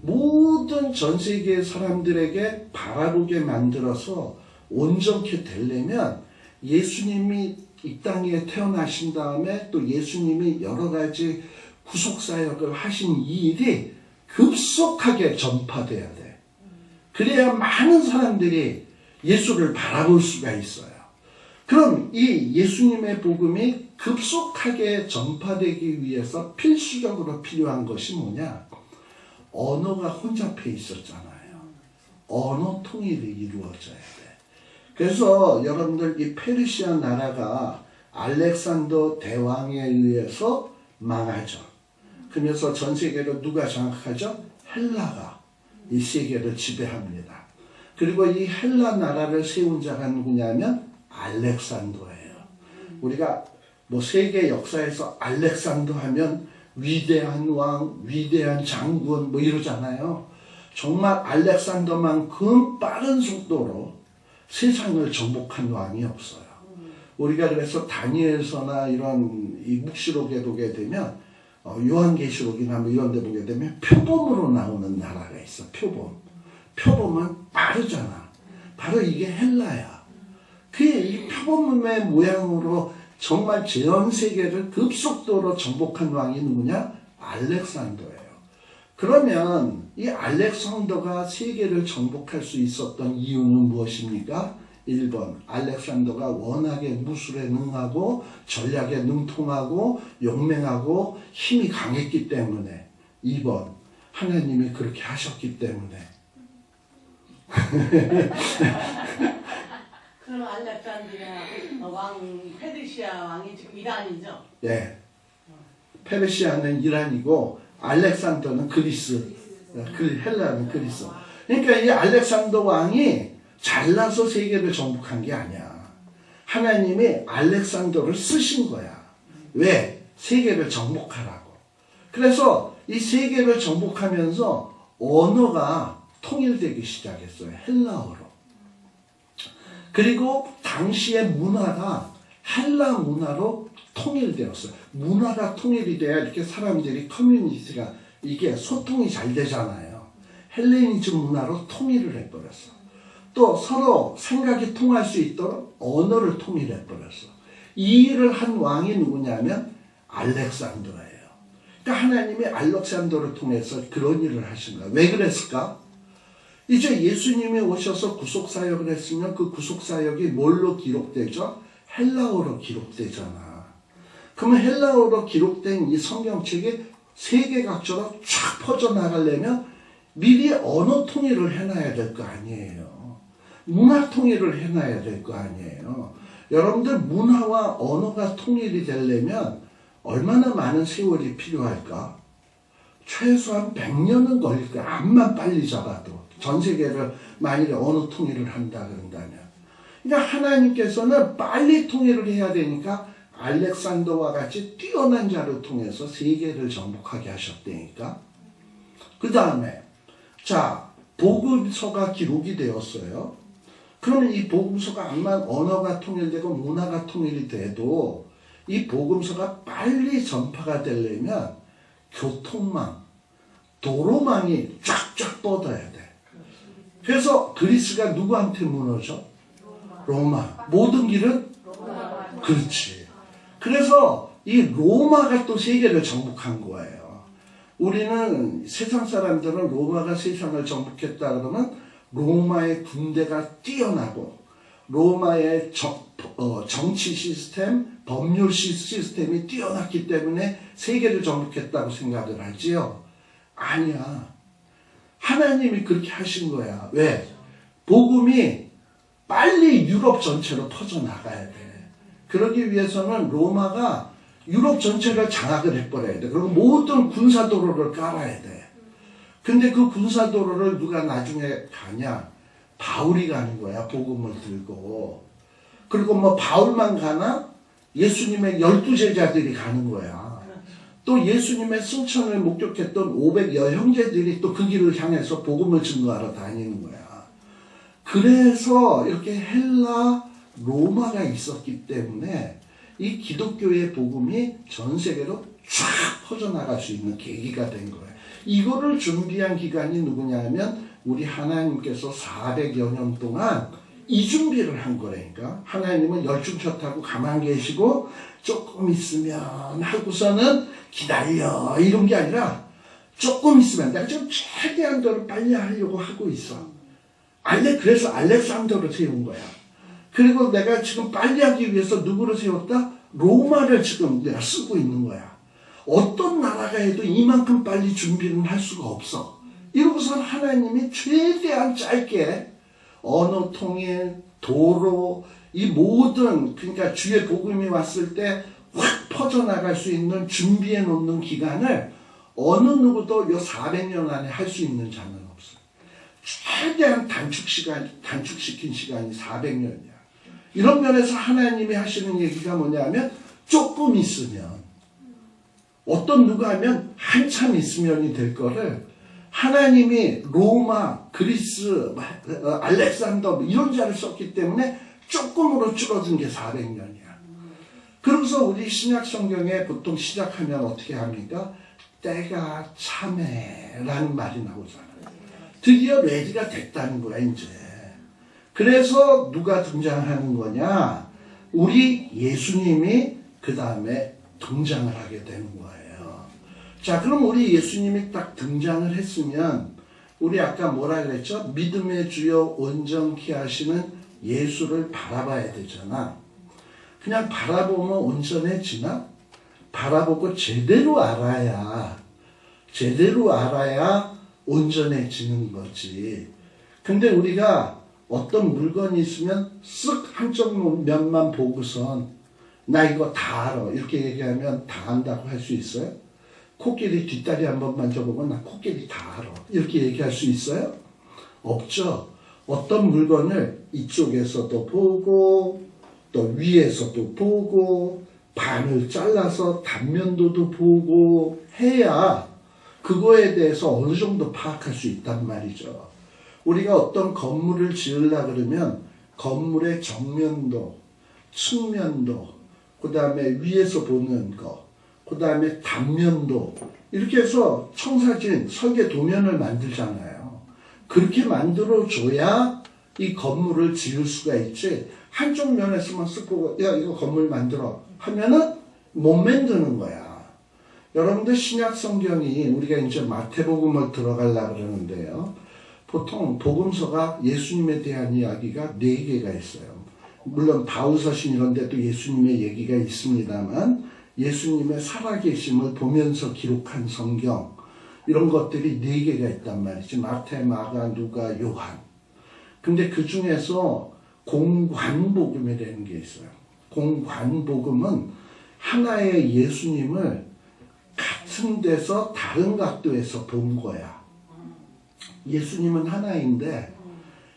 Speaker 1: 모든 전 세계 사람들에게 바라보게 만들어서 온전케 되려면 예수님이 이 땅에 태어나신 다음에 또 예수님이 여러 가지 구속사역을 하신 이 일이 급속하게 전파돼야 돼. 그래야 많은 사람들이 예수를 바라볼 수가 있어요. 그럼 이 예수님의 복음이 급속하게 전파되기 위해서 필수적으로 필요한 것이 뭐냐? 언어가 혼잡해 있었잖아요. 언어 통일이 이루어져야 돼. 그래서 여러분들 이 페르시아 나라가 알렉산더 대왕에 의해서 망하죠. 그러면서 전 세계를 누가 장악하죠? 헬라가 이 세계를 지배합니다. 그리고 이 헬라 나라를 세운 자가 누구냐면 알렉산더예요. 우리가 뭐 세계 역사에서 알렉산더 하면 위대한 왕, 위대한 장군 뭐 이러잖아요. 정말 알렉산더만큼 빠른 속도로 세상을 정복한 왕이 없어요. 우리가 그래서 다니엘서나 이런 이 묵시록에 보게 되면 요한계시록이나 뭐 이런 데 보게 되면 표범으로 나오는 나라가 있어. 표범은 빠르잖아. 바로 이게 헬라야. 이 표범의 모양으로 정말 전 세계를 급속도로 정복한 왕이 누구냐? 알렉산더예요. 그러면 이 알렉산더가 세계를 정복할 수 있었던 이유는 무엇입니까? 1번 알렉산더가 워낙에 무술에 능하고 전략에 능통하고 용맹하고 힘이 강했기 때문에. 2번 하나님이 그렇게 하셨기 때문에.
Speaker 2: 그럼 알렉산드리아 왕 페르시아 왕이 지금 이란이죠?
Speaker 1: 예. 페르시아는 이란이고 알렉산더는 그리스. 헬라는 그리스. 그러니까 이 알렉산더 왕이 잘나서 세계를 정복한 게 아니야. 하나님이 알렉산더를 쓰신 거야. 왜? 세계를 정복하라고. 그래서 이 세계를 정복하면서 언어가 통일되기 시작했어요. 헬라어로. 그리고 당시의 문화가 헬라 문화로 통일되었어요. 문화가 통일이 돼야 이렇게 사람들이 커뮤니티가 이게 소통이 잘 되잖아요. 헬레니즘 문화로 통일을 해버렸어. 또 서로 생각이 통할 수 있도록 언어를 통일해버렸어. 이 일을 한 왕이 누구냐면 알렉산더예요. 그러니까 하나님이 알렉산더를 통해서 그런 일을 하신 거야. 왜 그랬을까? 이제 예수님이 오셔서 구속사역을 했으면 그 구속사역이 뭘로 기록되죠? 헬라어로 기록되잖아. 그러면 헬라어로 기록된 이 성경책이 세계 각처로 쫙 퍼져나가려면 미리 언어 통일을 해놔야 될 거 아니에요. 문화 통일을 해놔야 될 거 아니에요. 여러분들 문화와 언어가 통일이 되려면 얼마나 많은 세월이 필요할까? 최소한 100년은 걸릴 거야. 암만 빨리 잡아도. 전 세계를 만약에 언어 통일을 한다 그런다면. 그러니까 하나님께서는 빨리 통일을 해야 되니까 알렉산더와 같이 뛰어난 자를 통해서 세계를 정복하게 하셨다니까. 그 다음에 자 복음서가 기록이 되었어요. 그러면 이 복음서가 암만 언어가 통일되고 문화가 통일이 돼도 이 복음서가 빨리 전파가 되려면 교통망, 도로망이 쫙쫙 뻗어야 돼. 그래서 그리스가 누구한테 무너져? 로마. 모든 길은? 그렇지. 그래서 이 로마가 또 세계를 정복한 거예요. 우리는 세상 사람들은 로마가 세상을 정복했다 그러면 로마의 군대가 뛰어나고 로마의 정치 시스템, 법률 시스템이 뛰어났기 때문에 세계를 정복했다고 생각을 하지요. 아니야. 하나님이 그렇게 하신 거야. 왜? 복음이 빨리 유럽 전체로 퍼져나가야 돼. 그러기 위해서는 로마가 유럽 전체를 장악을 해버려야 돼. 그리고 모든 군사도로를 깔아야 돼. 근데 그 군사도로를 누가 나중에 가냐? 바울이 가는 거야. 복음을 들고. 그리고 뭐 바울만 가나? 예수님의 12제자들이 가는 거야. 또 예수님의 승천을 목격했던 500여 형제들이 또 그 길을 향해서 복음을 증거하러 다니는 거야. 그래서 이렇게 헬라, 로마가 있었기 때문에 이 기독교의 복음이 전 세계로 쫙 퍼져나갈 수 있는 계기가 된 거예요. 이거를 준비한 기간이 누구냐면 우리 하나님께서 400여 년 동안 이 준비를 한 거라니까. 하나님은 열중차 타고 가만 계시고 조금 있으면 하고서는 기다려 이런 게 아니라 조금 있으면 내가 지금 최대한 더 빨리 하려고 하고 있어. 그래서 알렉산더를 세운 거야. 그리고 내가 지금 빨리 하기 위해서 누구를 세웠다? 로마를 지금 내가 쓰고 있는 거야. 어떤 나라가 해도 이만큼 빨리 준비는 할 수가 없어. 이러고선 하나님이 최대한 짧게 언어 통일, 도로, 이 모든 그러니까 주의 복음이 왔을 때 확 퍼져나갈 수 있는 준비해 놓는 기간을 어느 누구도 요 400년 안에 할 수 있는 자는 없어요. 최대한 단축시킨 시간이 400년이야. 이런 면에서 하나님이 하시는 얘기가 뭐냐면 조금 있으면 어떤 누가 하면 한참 있으면이 될 거를 하나님이 로마, 그리스, 알렉산더 이런 자를 썼기 때문에 조금으로 줄어든 게 400년이야. 그러면서 우리 신약 성경에 보통 시작하면 어떻게 합니까? 때가 참해라는 말이 나오잖아요. 드디어 레디가 됐다는 거야 이제. 그래서 누가 등장하는 거냐? 우리 예수님이 그 다음에 등장을 하게 되는 거예요. 자, 그럼 우리 예수님이 딱 등장을 했으면 우리 아까 뭐라 그랬죠? 믿음의 주여 온전케 하시는 예수를 바라봐야 되잖아. 그냥 바라보면 온전해지나? 바라보고 제대로 알아야 온전해지는 거지. 근데 우리가 어떤 물건이 있으면 쓱 한쪽 면만 보고선 나 이거 다 알아 이렇게 얘기하면 다 안다고 할 수 있어요? 코끼리 뒷다리 한번 만져보면 나 코끼리 다 알아 이렇게 얘기할 수 있어요? 없죠. 어떤 물건을 이쪽에서도 보고 또 위에서도 보고 반을 잘라서 단면도도 보고 해야 그거에 대해서 어느 정도 파악할 수 있단 말이죠. 우리가 어떤 건물을 지으려고 그러면 건물의 정면도, 측면도, 그 다음에 위에서 보는 거, 그 다음에 단면도 이렇게 해서 청사진, 설계 도면을 만들잖아요. 그렇게 만들어줘야 이 건물을 지을 수가 있지. 한쪽 면에서만 쓱 보고 야 이거 건물 만들어 하면은 못 만드는 거야. 여러분들 신약 성경이 우리가 이제 마태복음을 들어가려고 그러는데요. 보통 복음서가 예수님에 대한 이야기가 4개가 있어요. 물론 바울서신 이런 데도 예수님의 얘기가 있습니다만 예수님의 살아계심을 보면서 기록한 성경 이런 것들이 4개가 있단 말이지. 마태, 마가, 누가, 요한. 근데 그 중에서 공관복음이라는 게 있어요. 공관복음은 하나의 예수님을 같은 데서 다른 각도에서 본 거야. 예수님은 하나인데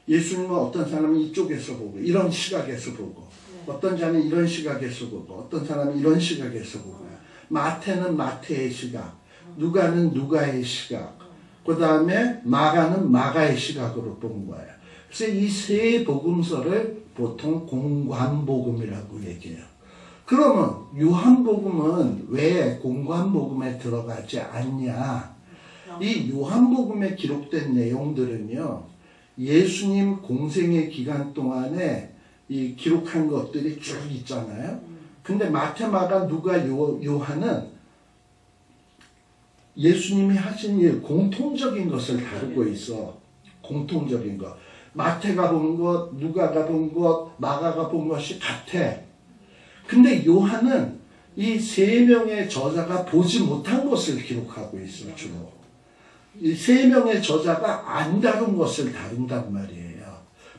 Speaker 1: 예수님은 어떤 사람은 이쪽에서 보고 이런 시각에서 보고 어떤 자는 이런 시각에서 보고 어떤 사람은 이런 시각에서 보고 마태는 마태의 시각, 누가는 누가의 시각, 그 다음에 마가는 마가의 시각으로 본 거예요. 그래서 이 세 복음서를 보통 공관복음이라고 얘기해요. 그러면 요한복음은 왜 공관복음에 들어가지 않냐? 이 요한복음에 기록된 내용들은요, 예수님 공생의 기간 동안에 이 기록한 것들이 쭉 있잖아요. 근데 마태, 마가, 누가, 요한은 예수님이 하신 일, 공통적인 것을 다루고 있어. 공통적인 것. 마태가 본 것, 누가가 본 것, 마가가 본 것이 같아. 근데 요한은 이 3명의 저자가 보지 못한 것을 기록하고 있어, 주로. 이 3명의 저자가 안 다룬 것을 다룬단 말이에요.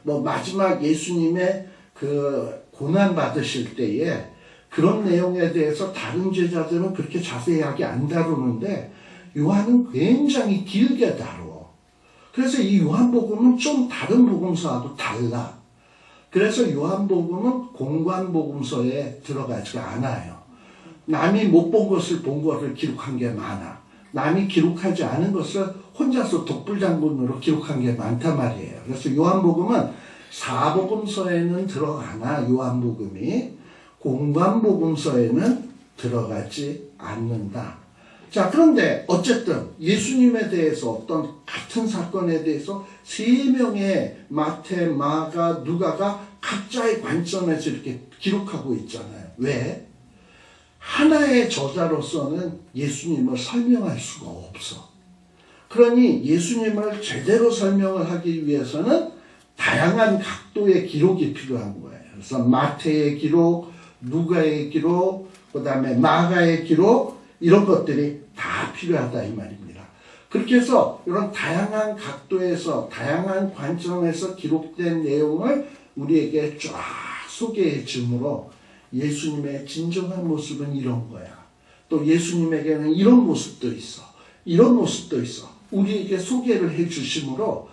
Speaker 1: 뭐, 마지막 예수님의 그 고난 받으실 때에 그런 내용에 대해서 다른 제자들은 그렇게 자세하게 안 다루는데 요한은 굉장히 길게 다뤄. 그래서 이 요한복음은 좀 다른 복음서와도 달라. 그래서 요한복음은 공관복음서에 들어가지가 않아요. 남이 못 본 것을 본 것을 기록한 게 많아. 남이 기록하지 않은 것을 혼자서 독불장군으로 기록한 게 많단 말이에요. 그래서 요한복음은 사복음서에는 들어가나 요한복음이 공관복음서에는 들어가지 않는다. 자, 그런데 어쨌든 예수님에 대해서 어떤 같은 사건에 대해서 3명의 마태, 마가, 누가가 각자의 관점에서 이렇게 기록하고 있잖아요. 왜? 하나의 저자로서는 예수님을 설명할 수가 없어. 그러니 예수님을 제대로 설명을 하기 위해서는 다양한 각도의 기록이 필요한 거예요. 그래서 마태의 기록, 누가의 기록, 그 다음에 마가의 기록, 이런 것들이 다 필요하다 이 말입니다. 그렇게 해서 이런 다양한 각도에서 다양한 관점에서 기록된 내용을 우리에게 쫙 소개해 주므로 예수님의 진정한 모습은 이런 거야. 또 예수님에게는 이런 모습도 있어. 이런 모습도 있어. 우리에게 소개를 해 주심으로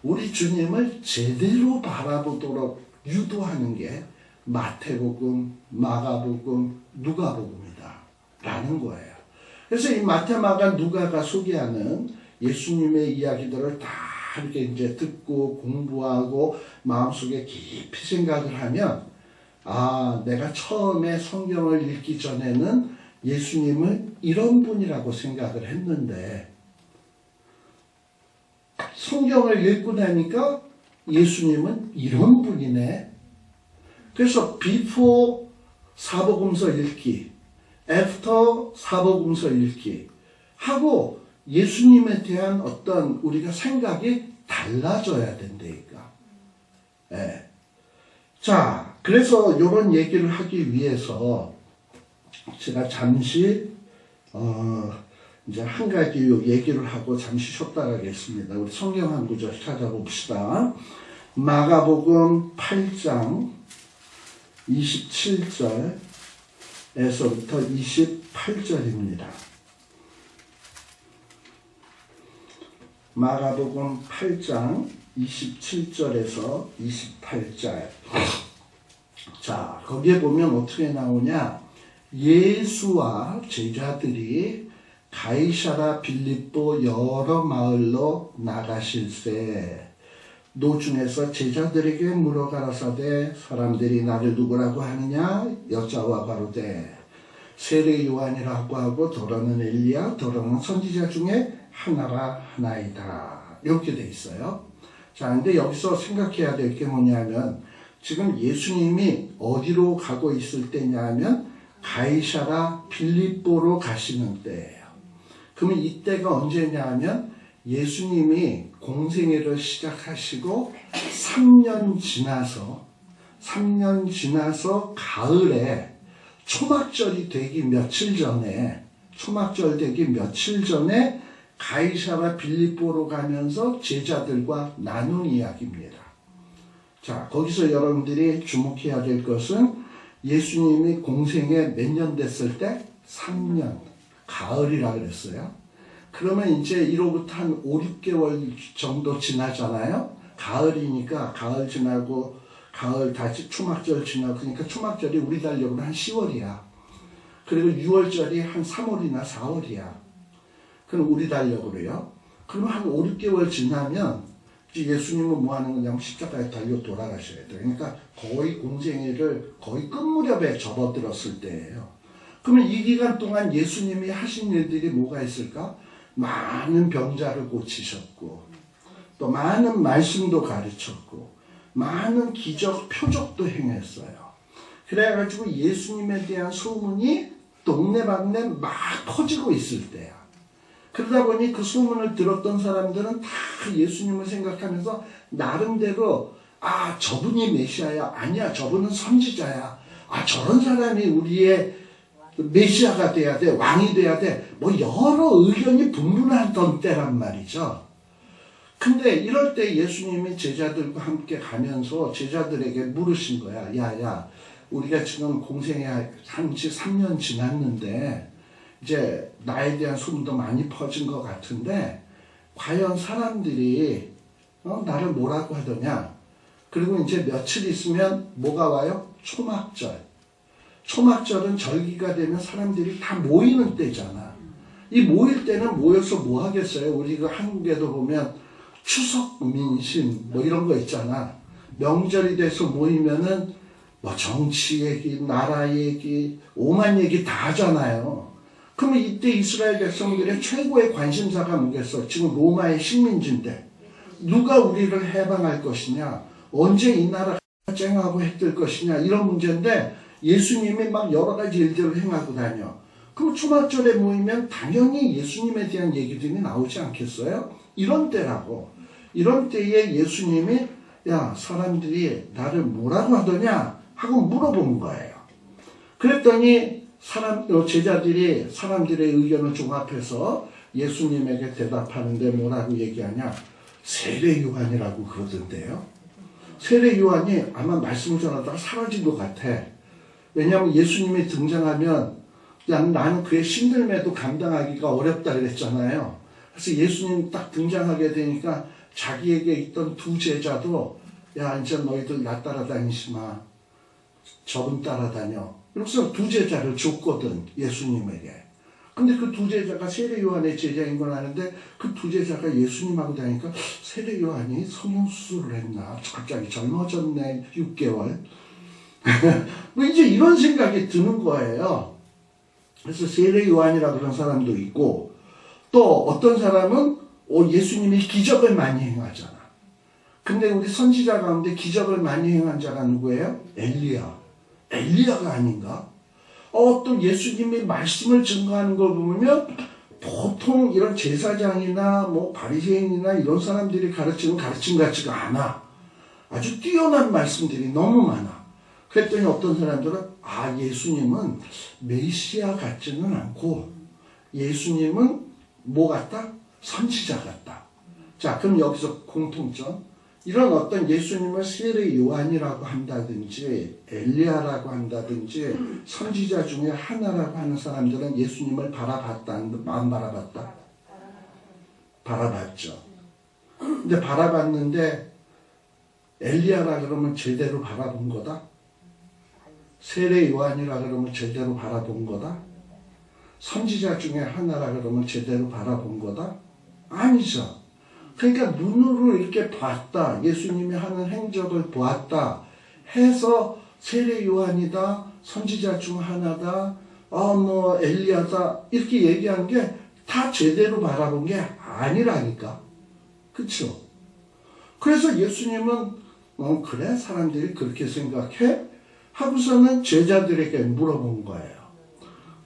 Speaker 1: 우리 주님을 제대로 바라보도록 유도하는 게 마태복음, 마가복음, 누가복음이다 라는 거예요. 그래서 이 마태, 마가, 누가가 소개하는 예수님의 이야기들을 다 이렇게 이제 듣고 공부하고 마음속에 깊이 생각을 하면 아, 내가 처음에 성경을 읽기 전에는 예수님을 이런 분이라고 생각을 했는데 성경을 읽고 나니까 예수님은 이런 분이네. 그래서 before 사복음서 읽기, after 사복음서 읽기 하고 예수님에 대한 어떤 우리가 생각이 달라져야 된다니까. 예. 자, 그래서 이런 얘기를 하기 위해서 제가 잠시 이제 한 가지 얘기를 하고 잠시 쉬었다 가겠습니다. 우리 성경 한 구절 찾아봅시다. 마가복음 8장 27절에서부터 28절입니다. 마가복음 8장 27절에서 28절. 자, 거기에 보면 어떻게 나오냐? 예수와 제자들이 가이사라 빌립보 여러 마을로 나가실세 노중에서 제자들에게 물어 가라사대 사람들이 나를 누구라고 하느냐 여자와 가로되 세례 요한이라고 하고 더러는 엘리야 더러는 선지자 중에 하나가 하나이다. 이렇게 돼 있어요. 자, 근데 여기서 생각해야 될 게 뭐냐면 지금 예수님이 어디로 가고 있을 때냐면 가이사라 빌립보로 가시는 때예요. 그러면 이때가 언제냐면 예수님이 공생애를 시작하시고 3년 지나서 가을에 초막절 되기 며칠 전에 가이사라 빌립보로 가면서 제자들과 나눈 이야기입니다. 자, 거기서 여러분들이 주목해야 될 것은 예수님이 공생애 몇 년 됐을 때? 3년. 가을이라 그랬어요. 그러면 이제 이로부터 한 5, 6개월 정도 지나잖아요. 가을이니까 가을 지나고 가을 다시 초막절 지나고 그러니까 초막절이 우리 달력으로 한 10월이야. 그리고 6월절이 한 3월이나 4월이야. 그럼 우리 달력으로요. 그러면 한 5, 6개월 지나면 예수님은 뭐 하는 거냐면 십자가에 달려 돌아가셔야 돼요. 그러니까 거의 공생애를 거의 끝무렵에 접어들었을 때예요. 그러면 이 기간 동안 예수님이 하신 일들이 뭐가 있을까? 많은 병자를 고치셨고 또 많은 말씀도 가르쳤고 많은 기적, 표적도 행했어요. 그래가지고 예수님에 대한 소문이 동네방네 막 퍼지고 있을 때야. 그러다 보니 그 소문을 들었던 사람들은 다 예수님을 생각하면서 나름대로 아 저분이 메시아야, 아니야 저분은 선지자야, 아 저런 사람이 우리의 메시아가 돼야 돼, 왕이 돼야 돼, 뭐 여러 의견이 분분하던 때란 말이죠. 근데 이럴 때 예수님이 제자들과 함께 가면서 제자들에게 물으신 거야. 야 우리가 지금 공생애 한 지 3년 지났는데 이제 나에 대한 소문도 많이 퍼진 것 같은데 과연 사람들이 나를 뭐라고 하더냐. 그리고 이제 며칠 있으면 뭐가 와요? 초막절. 초막절은 절기가 되면 사람들이 다 모이는 때잖아. 이 모일 때는 모여서 뭐 하겠어요? 우리가 한국에도 보면 추석 민심 뭐 이런 거 있잖아. 명절이 돼서 모이면은 뭐 정치 얘기, 나라 얘기, 오만 얘기 다 하잖아요. 그러면 이때 이스라엘 백성들의 최고의 관심사가 뭐겠어? 지금 로마의 식민지인데 누가 우리를 해방할 것이냐? 언제 이 나라가 쨍하고 해뜰 것이냐? 이런 문제인데 예수님이 막 여러 가지 일들을 행하고 다녀. 그럼 초막절에 모이면 당연히 예수님에 대한 얘기들이 나오지 않겠어요? 이런 때라고. 이런 때에 예수님이 야 사람들이 나를 뭐라고 하더냐 하고 물어본 거예요. 그랬더니 제자들이 사람들의 의견을 종합해서 예수님에게 대답하는데 뭐라고 얘기하냐. 세례 요한이라고 그러던데요. 세례 요한이 아마 말씀을 전하다가 사라진 것 같아. 왜냐하면 예수님이 등장하면 나는 그의 신들매도 감당하기가 어렵다 그랬잖아요. 그래서 예수님 딱 등장하게 되니까 자기에게 있던 두 제자도 야 이제 너희들 나 따라다니지 마. 저분 따라다녀. 그래서 두 제자를 줬거든 예수님에게. 근데 그 두 제자가 세례 요한의 제자인 건 아는데 그 두 제자가 예수님하고 다니니까 세례 요한이 성형수술을 했나? 갑자기 젊어졌네 6개월. 뭐 이제 이런 생각이 드는 거예요. 그래서 세례 요한이라 그런 사람도 있고 또 어떤 사람은 예수님이 기적을 많이 행하잖아. 근데 우리 선지자 가운데 기적을 많이 행한 자가 누구예요? 엘리야가 아닌가? 또 예수님이 말씀을 증거하는 걸 보면 보통 이런 제사장이나 뭐 바리새인이나 이런 사람들이 가르치는 가르침 같지가 않아. 아주 뛰어난 말씀들이 너무 많아. 그랬더니 어떤 사람들은 예수님은 메시아 같지는 않고 예수님은 뭐 같다? 선지자 같다. 자, 그럼 여기서 공통점. 이런 어떤 예수님을 세례 요한이라고 한다든지 엘리야라고 한다든지 선지자 중에 하나라고 하는 사람들은 예수님을 바라봤다, 안 바라봤다? 바라봤죠. 근데 바라봤는데 엘리야라 그러면 제대로 바라본 거다? 세례 요한이라 그러면 제대로 바라본 거다? 선지자 중에 하나라 그러면 제대로 바라본 거다? 아니죠. 그러니까 눈으로 이렇게 봤다. 예수님이 하는 행적을 보았다. 해서 세례 요한이다. 선지자 중 하나다. 엘리야다. 이렇게 얘기한 게 다 제대로 바라본 게 아니라니까. 그쵸? 그래서 예수님은 그래? 사람들이 그렇게 생각해? 하고서는 제자들에게 물어본 거예요.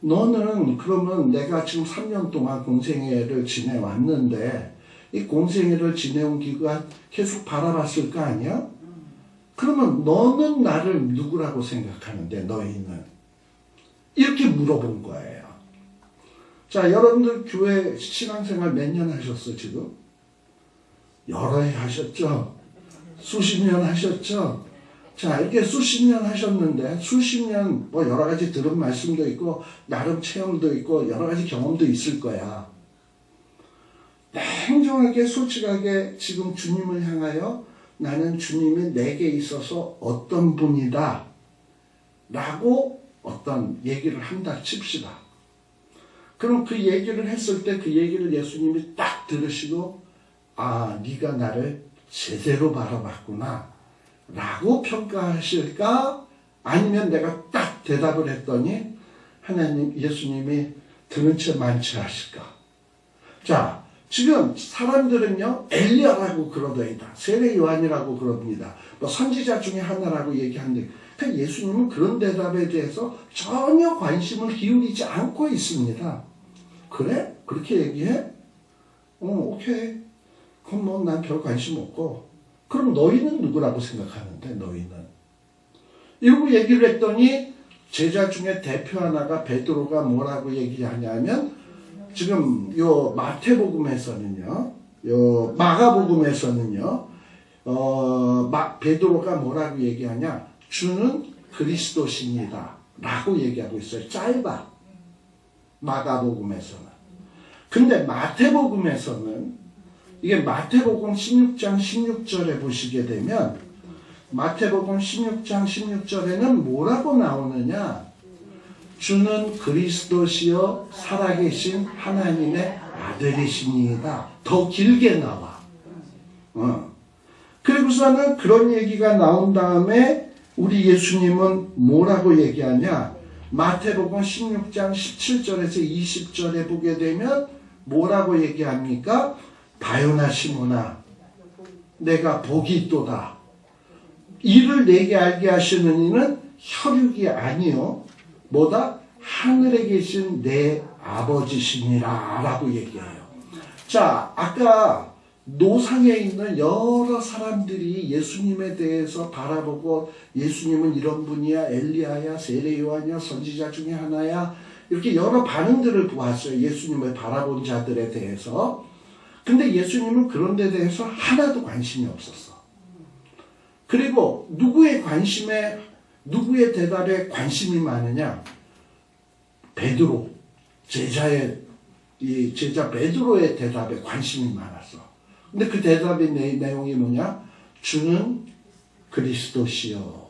Speaker 1: 너는 그러면 내가 지금 3년 동안 공생애를 지내왔는데 이 공생애를 지내온 기간 계속 바라봤을 거 아니야? 그러면 너는 나를 누구라고 생각하는데 너희는? 이렇게 물어본 거예요. 자, 여러분들 교회 신앙생활 몇 년 하셨어 지금? 여러 해 하셨죠? 수십 년 하셨죠? 자, 이렇게 수십 년 하셨는데 수십 년 뭐 여러 가지 들은 말씀도 있고 나름 체험도 있고 여러 가지 경험도 있을 거야. 냉정하게 솔직하게 지금 주님을 향하여 나는 주님이 내게 있어서 어떤 분이다 라고 어떤 얘기를 한다 칩시다. 그럼 그 얘기를 했을 때 그 얘기를 예수님이 딱 들으시고 네가 나를 제대로 바라봤구나 라고 평가하실까? 아니면 내가 딱 대답을 했더니 예수님이 들은 채 만취 하실까? 자, 지금 사람들은요 엘리야라고 그러더이다. 세례 요한이라고 그럽니다. 뭐 선지자 중에 하나라고 얘기하는데 그러니까 예수님은 그런 대답에 대해서 전혀 관심을 기울이지 않고 있습니다. 그래? 그렇게 얘기해? 오케이. 그럼 뭐 난 별 관심 없고 그럼 너희는 누구라고 생각하는데 너희는? 이러고 얘기를 했더니 제자 중에 대표 하나가 베드로가 뭐라고 얘기하냐면 지금 요 마태복음에서는요, 요 마가복음에서는요, 베드로가 뭐라고 얘기하냐? 주는 그리스도십니다. 라고 얘기하고 있어요. 짧아. 마가복음에서는. 근데 마태복음에서는 이게 마태복음 16장 16절에 보시게 되면 마태복음 16장 16절에는 뭐라고 나오느냐? 주는 그리스도시요 살아계신 하나님의 아들이시니이다. 더 길게 나와. 그리고서는 그런 얘기가 나온 다음에 우리 예수님은 뭐라고 얘기하냐? 마태복음 16장 17절에서 20절에 보게 되면 뭐라고 얘기합니까? 바요나 시몬아 내가 복이 있도다. 이를 내게 알게 하시는 이는 혈육이 아니요 뭐다? 하늘에 계신 내 아버지시니라 라고 얘기해요. 자, 아까 노상에 있는 여러 사람들이 예수님에 대해서 바라보고 예수님은 이런 분이야, 엘리야야, 세례 요한이야, 선지자 중에 하나야, 이렇게 여러 반응들을 보았어요. 예수님을 바라본 자들에 대해서. 근데 예수님은 그런 데 대해서 하나도 관심이 없었어. 그리고 누구의 대답에 관심이 많으냐? 베드로, 제자 베드로의 대답에 관심이 많았어. 근데 그 대답의 내용이 뭐냐? 주는 그리스도시요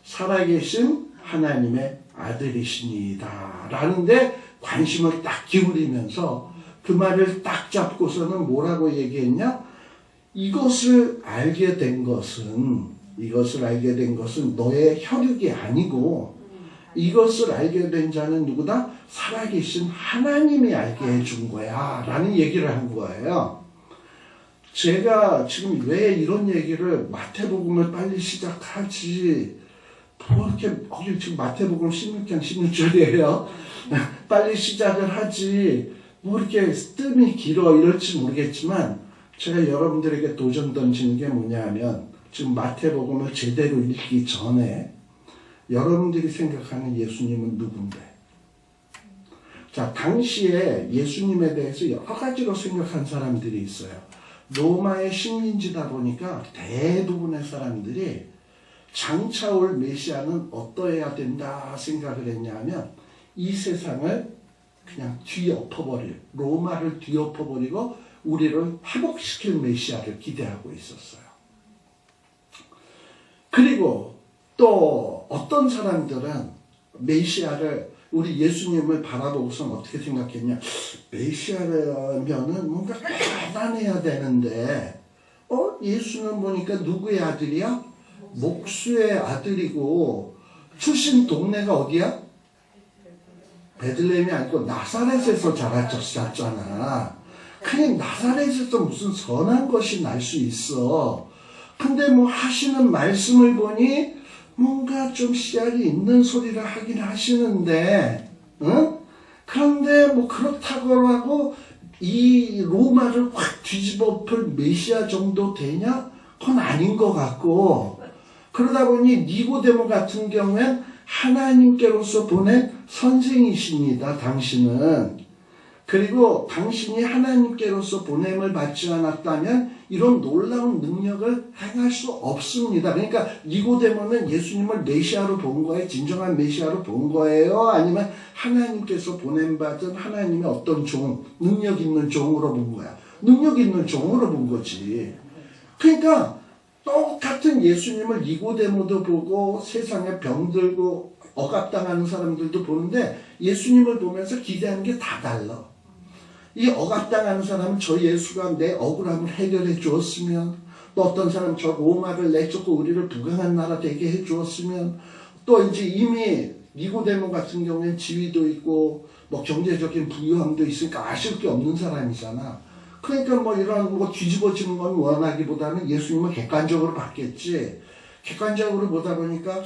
Speaker 1: 살아계신 하나님의 아들이시니이다 라는데 관심을 딱 기울이면서 그 말을 딱 잡고서는 뭐라고 얘기했냐? 이것을 알게 된 것은 너의 혈육이 아니고 이것을 알게 된 자는 누구다? 살아계신 하나님이 알게 해준 거야 라는 얘기를 한 거예요. 제가 지금 왜 이런 얘기를 마태복음을 빨리 시작하지 뭐 이렇게 지금 마태복음 16장 16절이에요. 빨리 시작을 하지 뭐 이렇게 뜸이 길어 이럴지 모르겠지만 제가 여러분들에게 도전 던지는 게 뭐냐 하면 지금 마태복음을 제대로 읽기 전에 여러분들이 생각하는 예수님은 누군데? 자, 당시에 예수님에 대해서 여러 가지로 생각한 사람들이 있어요. 로마의 식민지다 보니까 대부분의 사람들이 장차 올 메시아는 어떠해야 된다 생각을 했냐면 이 세상을 그냥 뒤엎어버릴, 로마를 뒤엎어버리고 우리를 회복시킬 메시아를 기대하고 있었어요. 그리고 또 어떤 사람들은 메시아를, 우리 예수님을 바라보고선 어떻게 생각했냐, 메시아라면은 뭔가 대단해야 되는데 예수는 보니까 누구의 아들이야? 목수의 아들이고 출신 동네가 어디야? 베들레헴이 아니고 나사렛에서 자랐잖아. 그냥 나사렛에서 무슨 선한 것이 날 수 있어. 근데 뭐 하시는 말씀을 보니 뭔가 좀 씨알이 있는 소리를 하긴 하시는데, 응? 그런데 뭐 그렇다고 하고 이 로마를 확 뒤집어 엎을 메시아 정도 되냐? 그건 아닌 것 같고, 그러다 보니 니고데모 같은 경우엔 하나님께로서 보낸 선생이십니다, 당신은. 그리고 당신이 하나님께로서 보냄을 받지 않았다면 이런 놀라운 능력을 행할 수 없습니다. 그러니까 니고데모는 예수님을 메시아로 본 거예요? 진정한 메시아로 본 거예요? 아니면 하나님께서 보냄받은 하나님의 어떤 종, 능력 있는 종으로 본 거야? 능력 있는 종으로 본 거지. 그러니까 똑같은 예수님을 니고데모도 보고 세상에 병들고 억압당하는 사람들도 보는데 예수님을 보면서 기대하는 게 다 달라. 이 억압당하는 사람은 저 예수가 내 억울함을 해결해 주었으면, 또 어떤 사람은 저 로마를 내쫓고 우리를 부강한 나라 되게 해 주었으면, 또 이제 이미 니고데모 같은 경우에는 지위도 있고 뭐 경제적인 부유함도 있으니까 아실 게 없는 사람이잖아. 그러니까 뭐 이런 거 뒤집어지는 건 원하기보다는 예수님을 객관적으로 봤겠지. 객관적으로 보다 보니까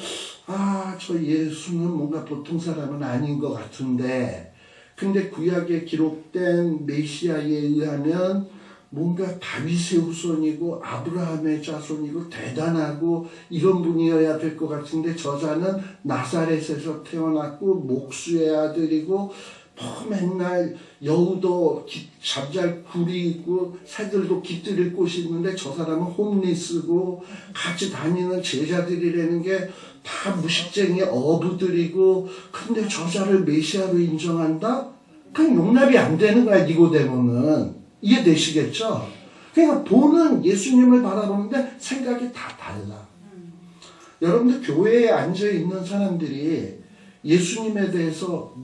Speaker 1: 저 예수는 뭔가 보통 사람은 아닌 것 같은데, 근데 구약에 기록된 메시아에 의하면 뭔가 다윗의 후손이고 아브라함의 자손이고 대단하고 이런 분이어야 될 것 같은데, 저자는 나사렛에서 태어났고 목수의 아들이고 맨날 여우도 잠잘 굴이 있고 새들도 깃들일 곳이 있는데 저 사람은 홈리스고 같이 다니는 제자들이라는 게 다 무식쟁이 어부들이고, 근데 저자를 메시아로 인정한다? 그냥 용납이 안 되는 거야, 니고데모는. 이해되시겠죠? 그러니까 보는 예수님을 바라보는데 생각이 다 달라. 여러분들 교회에 앉아있는 사람들이 예수님에 대해서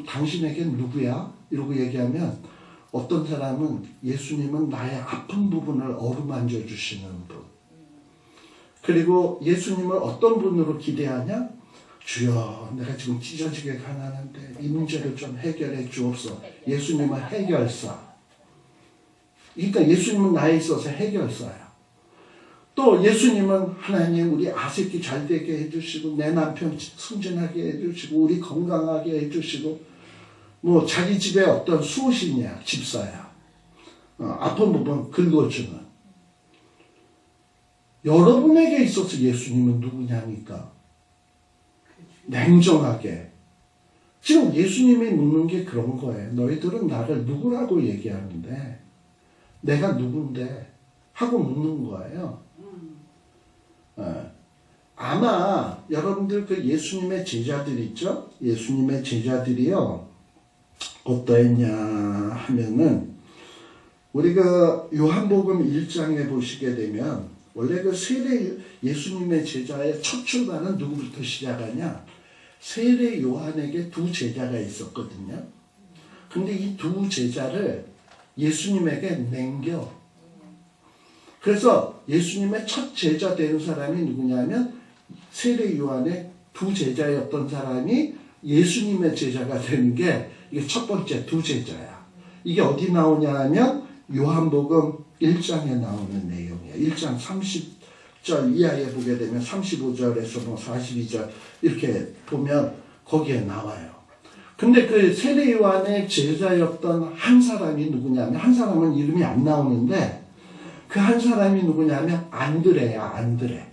Speaker 1: 당신에겐 누구야? 이러고 얘기하면 어떤 사람은 예수님은 나의 아픈 부분을 어루만져 주시는 분. 그리고 예수님을 어떤 분으로 기대하냐? 주여, 내가 지금 찢어지게 가난한데 이 문제를 좀 해결해 주옵소서. 예수님은 해결사. 그러니까 예수님은 나에 있어서 해결사야. 또 예수님은 하나님 우리 아새끼 잘 되게 해주시고 내 남편 승진하게 해주시고 우리 건강하게 해주시고 뭐 자기 집에 어떤 수호신이야, 집사야. 아픈 부분 긁어주는. 여러분에게 있어서 예수님은 누구냐니까. 냉정하게. 지금 예수님이 묻는 게 그런 거예요. 너희들은 나를 누구라고 얘기하는데 내가 누군데 하고 묻는 거예요. 아마 여러분들 그 예수님의 제자들 있죠? 예수님의 제자들이요 어떠했냐 하면은 우리 그 요한복음 1장에 보시게 되면 원래 그 세례 예수님의 제자의 첫 출발은 누구부터 시작하냐? 세례 요한에게 두 제자가 있었거든요. 근데 이 두 제자를 예수님에게 남겨. 그래서 예수님의 첫 제자 된 사람이 누구냐면 세례 요한의 두 제자였던 사람이 예수님의 제자가 되는 게 이게 첫 번째 두 제자야. 이게 어디 나오냐 하면 요한복음 1장에 나오는 내용이야. 1장 30절 이하에 보게 되면 35절에서 뭐 42절 이렇게 보면 거기에 나와요. 근데 그 세례 요한의 제자였던 한 사람이 누구냐면 한 사람은 이름이 안 나오는데 그 한 사람이 누구냐면 안드레야, 안드레.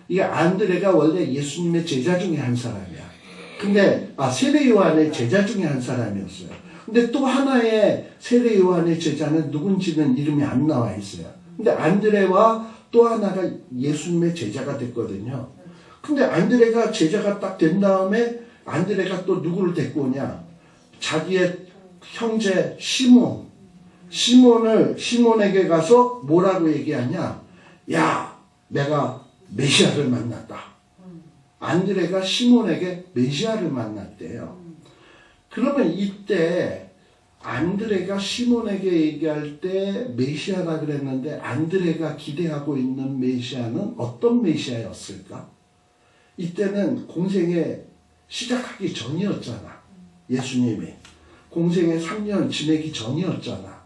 Speaker 1: 이게 안드레가 원래 예수님의 제자 중에 한 사람이야. 근데 세례 요한의 제자 중에 한 사람이었어요. 근데 또 하나의 세례 요한의 제자는 누군지는 이름이 안 나와 있어요. 근데 안드레와 또 하나가 예수님의 제자가 됐거든요. 근데 안드레가 제자가 딱 된 다음에 안드레가 또 누구를 데리고 오냐? 자기의 형제 시몬에게 가서 뭐라고 얘기하냐? 야, 내가 메시아를 만났다. 안드레가 시몬에게 메시아를 만났대요. 그러면 이때 안드레가 시몬에게 얘기할 때 메시아라 그랬는데 안드레가 기대하고 있는 메시아는 어떤 메시아였을까? 이때는 공생에 시작하기 전이었잖아. 예수님이. 공생에 3년 지내기 전이었잖아.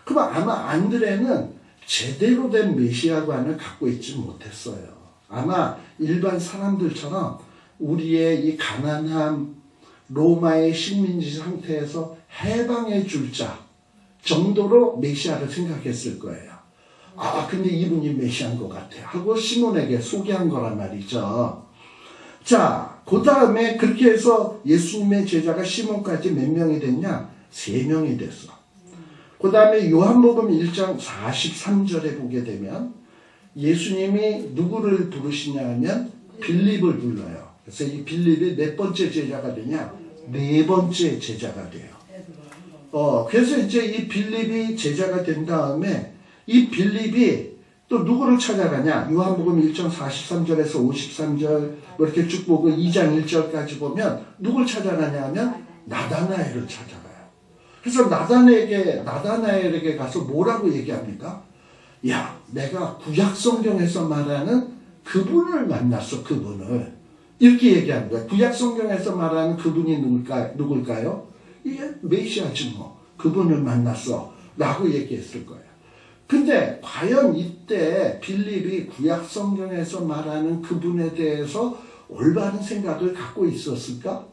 Speaker 1: 그럼 아마 안드레는 제대로 된 메시아관을 갖고 있지 못했어요. 아마 일반 사람들처럼 우리의 이 가난함, 로마의 식민지 상태에서 해방해 줄 자 정도로 메시아를 생각했을 거예요. 근데 이분이 메시아인 것 같아 하고 시몬에게 소개한 거란 말이죠. 자, 그 다음에 그렇게 해서 예수님의 제자가 시몬까지 몇 명이 됐냐? 3명이 됐어. 그 다음에 요한복음 1장 43절에 보게 되면 예수님이 누구를 부르시냐 하면 빌립을 불러요. 그래서 이 빌립이 몇 번째 제자가 되냐? 4번째 제자가 돼요. 그래서 이제 이 빌립이 제자가 된 다음에 이 빌립이 또 누구를 찾아가냐? 요한복음 1장 43절에서 53절 이렇게 쭉 보고 2장 1절까지 보면 누굴 찾아가냐 하면 나다나엘을 찾아가요. 그래서 나다나엘에게 가서 뭐라고 얘기합니까? 야, 내가 구약 성경에서 말하는 그분을 만났어, 그분을. 이렇게 얘기하는 거야. 구약 성경에서 말하는 그분이 누굴까요? 이게 메시아지 뭐. 그분을 만났어. 라고 얘기했을 거예요. 근데 과연 이때 빌립이 구약 성경에서 말하는 그분에 대해서 올바른 생각을 갖고 있었을까?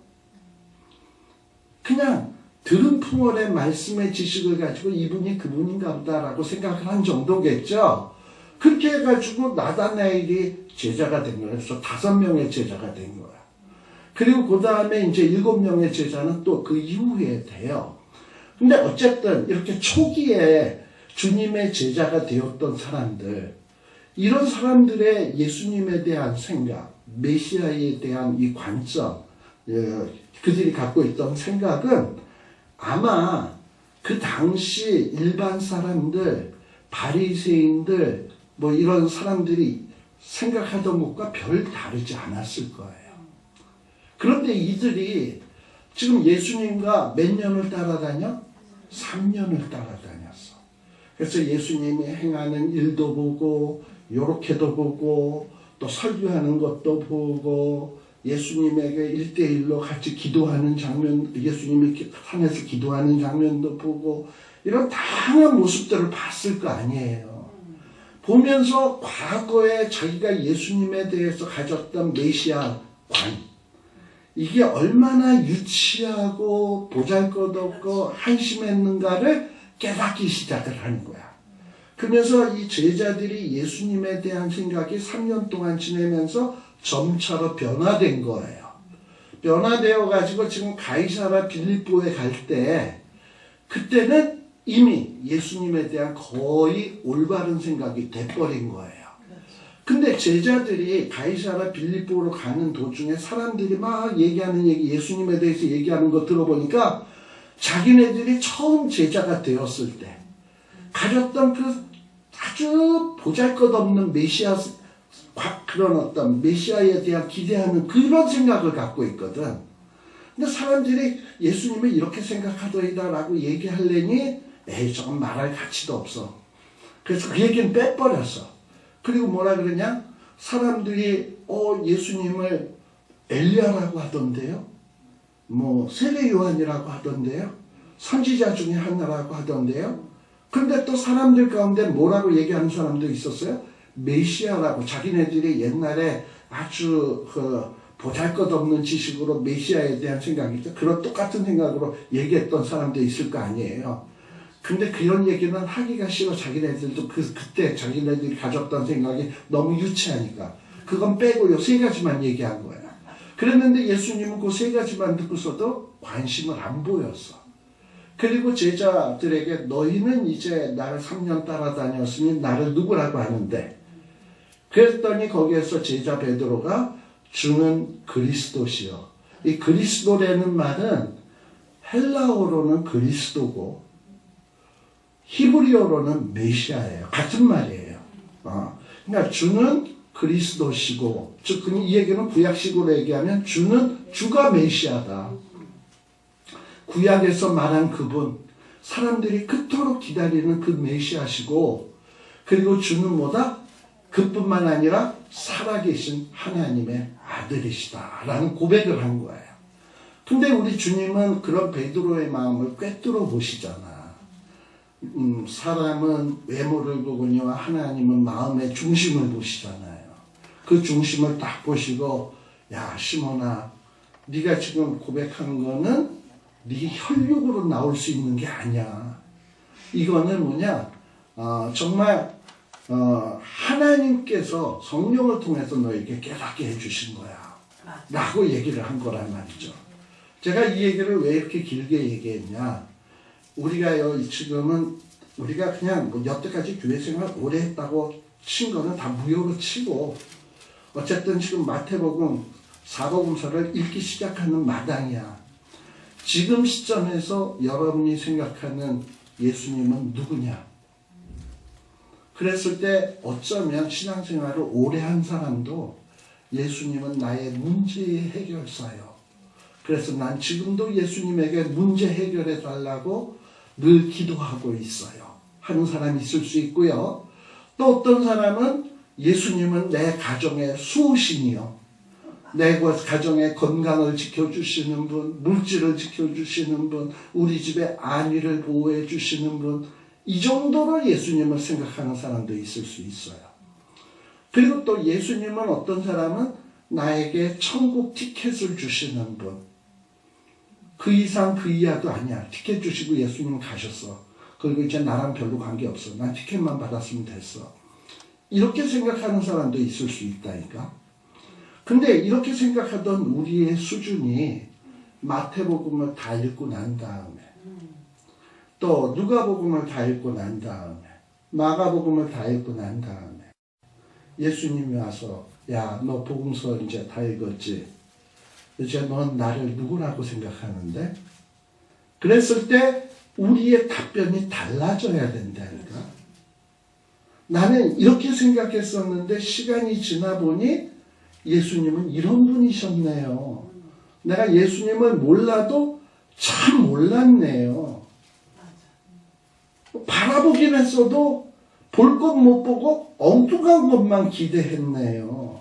Speaker 1: 그냥 들은 풍월의 말씀의 지식을 가지고 이분이 그분인가 보다라고 생각을 한 정도겠죠. 그렇게 해가지고 나다나엘이 제자가 된 거예요. 그래서 5명의 제자가 된 거야. 그리고 그 다음에 이제 7명의 제자는 또 그 이후에 돼요. 근데 어쨌든 이렇게 초기에 주님의 제자가 되었던 사람들, 이런 사람들의 예수님에 대한 생각, 메시아에 대한 이 관점, 그들이 갖고 있던 생각은 아마 그 당시 일반 사람들, 바리새인들, 뭐 이런 사람들이 생각하던 것과 별 다르지 않았을 거예요. 그런데 이들이 지금 예수님과 몇 년을 따라다녀? 3년을 따라다녔어. 그래서 예수님이 행하는 일도 보고, 요렇게도 보고, 또 설교하는 것도 보고, 예수님에게 1대1로 같이 기도하는 장면, 예수님이 산에서 기도하는 장면도 보고, 이런 다양한 모습들을 봤을 거 아니에요. 보면서 과거에 자기가 예수님에 대해서 가졌던 메시아 관, 이게 얼마나 유치하고 보잘것없고 한심했는가를 깨닫기 시작을 하는 거야. 그러면서 이 제자들이 예수님에 대한 생각이 3년 동안 지내면서 점차로 변화된 거예요. 변화되어 가지고 지금 가이사라 빌립보에 갈 때 그때는 이미 예수님에 대한 거의 올바른 생각이 돼버린 거예요. 근데 제자들이 가이사라 빌립보로 가는 도중에 사람들이 막 얘기하는 얘기, 예수님에 대해서 얘기하는 거 들어보니까 자기네들이 처음 제자가 되었을 때 가졌던 그 아주 보잘것없는 메시아, 그런 어떤 메시아에 대한 기대하는 그런 생각을 갖고 있거든. 근데 사람들이 예수님을 이렇게 생각하더이다 라고 얘기하려니 에이, 저건 말할 가치도 없어. 그래서 그 얘기는 빼버렸어. 그리고 뭐라 그러냐? 사람들이 예수님을 엘리야라고 하던데요. 뭐 세례 요한이라고 하던데요. 선지자 중에 하나라고 하던데요. 근데 또 사람들 가운데 뭐라고 얘기하는 사람도 있었어요? 메시아라고. 자기네들이 옛날에 아주 보잘것없는 지식으로 메시아에 대한 생각이 있죠. 그런 똑같은 생각으로 얘기했던 사람도 있을 거 아니에요. 근데 그런 얘기는 하기가 싫어. 자기네들도 그때 자기네들이 가졌던 생각이 너무 유치하니까. 그건 빼고 요 세 가지만 얘기한 거야. 그랬는데 예수님은 그 세 가지만 듣고서도 관심을 안 보였어. 그리고 제자들에게 너희는 이제 나를 3년 따라다녔으니 나를 누구라고 하는데, 그랬더니 거기에서 제자 베드로가 주는 그리스도시여. 이 그리스도라는 말은 헬라어로는 그리스도고 히브리어로는 메시아예요. 같은 말이에요. 그러니까 주는 그리스도시고, 즉 이 얘기는 구약식으로 얘기하면 주가 메시아다. 구약에서 말한 그분, 사람들이 그토록 기다리는 그 메시아시고, 그리고 주는 뭐다? 그뿐만 아니라 살아계신 하나님의 아들이시다라는 고백을 한 거예요. 근데 우리 주님은 그런 베드로의 마음을 꿰뚫어 보시잖아. 사람은 외모를 보거니와 하나님은 마음의 중심을 보시잖아요. 그 중심을 딱 보시고, 야 시몬아, 네가 지금 고백한 거는 네 혈육으로 나올 수 있는 게 아니야. 이거는 뭐냐, 정말 하나님께서 성령을 통해서 너에게 깨닫게 해주신 거야 라고 얘기를 한 거란 말이죠. 제가 이 얘기를 왜 이렇게 길게 얘기했냐, 우리가요 지금은 우리가 그냥 뭐 여태까지 교회 생활 오래 했다고 친 거는 다 무효로 치고, 어쨌든 지금 마태복음 사복음서를 읽기 시작하는 마당이야. 지금 시점에서 여러분이 생각하는 예수님은 누구냐? 그랬을 때 어쩌면 신앙생활을 오래 한 사람도 예수님은 나의 문제의 해결사요. 그래서 난 지금도 예수님에게 문제 해결해 달라고 늘 기도하고 있어요 하는 사람이 있을 수 있고요. 또 어떤 사람은 예수님은 내 가정의 수호신이요, 내 가정의 건강을 지켜주시는 분, 물질을 지켜주시는 분, 우리 집의 안위를 보호해 주시는 분, 이 정도로 예수님을 생각하는 사람도 있을 수 있어요. 그리고 또 예수님은 어떤 사람은 나에게 천국 티켓을 주시는 분, 그 이상 그 이하도 아니야. 티켓 주시고 예수님 가셨어. 그리고 이제 나랑 별로 관계없어. 난 티켓만 받았으면 됐어. 이렇게 생각하는 사람도 있을 수 있다니까. 근데 이렇게 생각하던 우리의 수준이 마태복음을 다 읽고 난 다음에, 또 누가복음을 다 읽고 난 다음에, 마가복음을 다 읽고 난 다음에 예수님이 와서 야, 너 복음서 이제 다 읽었지? 이제 넌 나를 누구라고 생각하는데? 그랬을 때 우리의 답변이 달라져야 된다니까. 나는 이렇게 생각했었는데 시간이 지나 보니 예수님은 이런 분이셨네요. 내가 예수님을 몰라도 참 몰랐네요. 바라보긴 했어도 볼 것 못 보고 엉뚱한 것만 기대했네요.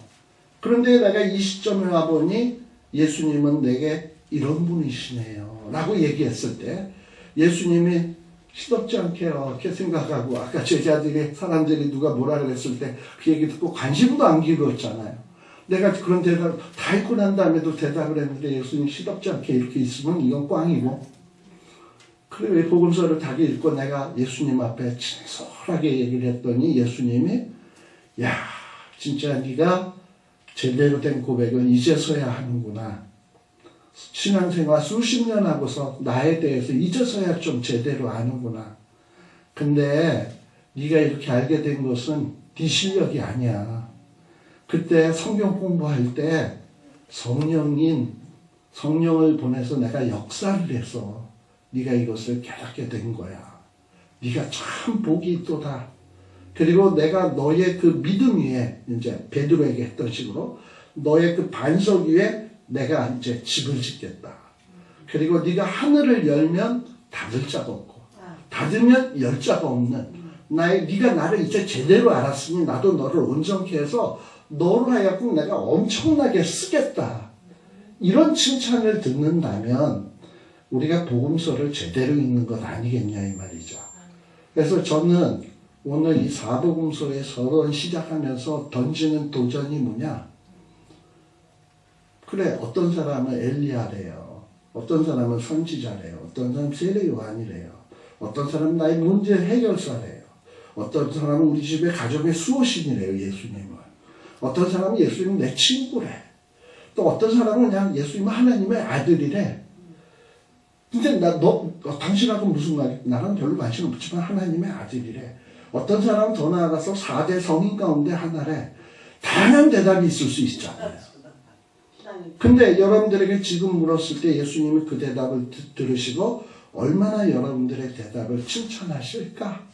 Speaker 1: 그런데 내가 이 시점에 와보니 예수님은 내게 이런 분이시네요 라고 얘기했을 때 예수님이 시덥지 않게 이렇게 생각하고, 아까 제자들이, 사람들이 누가 뭐라 그랬을 때 그 얘기 듣고 관심도 안 기울였잖아요. 내가 그런 대답 다 읽고 난 다음에도 대답을 했는데 예수님 시덥지 않게 이렇게 있으면 이건 꽝이고, 그래 왜 복음서를 다 읽고 내가 예수님 앞에 진솔하게 얘기를 했더니 예수님이 야, 진짜 네가 제대로 된 고백은 이제서야 하는구나. 신앙생활 수십 년 하고서 나에 대해서 이제서야 좀 제대로 아는구나. 근데 네가 이렇게 알게 된 것은 네 실력이 아니야. 그때 성경 공부할 때 성령을 보내서 내가 역사를 해서 네가 이것을 깨닫게 된 거야. 네가 참 복이 있도다. 그리고 내가 너의 그 믿음 위에, 이제 베드로에게 했던 식으로 너의 그 반석 위에 내가 이제 집을 짓겠다. 그리고 네가 하늘을 열면 닫을 자가 없고 닫으면 열 자가 없는 네가 나를 이제 제대로 알았으니 나도 너를 온전케 해서 너로 하여금 내가 엄청나게 쓰겠다. 이런 칭찬을 듣는다면 우리가 복음서를 제대로 읽는 것 아니겠냐 이 말이죠. 그래서 저는 오늘 이 사복음서의 서론 시작하면서 던지는 도전이 뭐냐? 그래, 어떤 사람은 엘리야래요. 어떤 사람은 선지자래요. 어떤 사람은 세례 요한이래요. 어떤 사람은 나의 문제 해결사래요. 어떤 사람은 우리 집의 가정의 수호신이래요, 예수님은. 어떤 사람은 예수님은 내 친구래. 또 어떤 사람은 그냥 예수님은 하나님의 아들이래. 근데 당신하고 무슨 말이, 나랑 별로 관심 없지만 하나님의 아들이래. 어떤 사람은 더 나아가서 4대 성인 가운데 하나래. 다양한 대답이 있을 수 있잖아요. 근데 여러분들에게 지금 물었을 때 예수님이 그 대답을 들으시고 얼마나 여러분들의 대답을 칭찬하실까?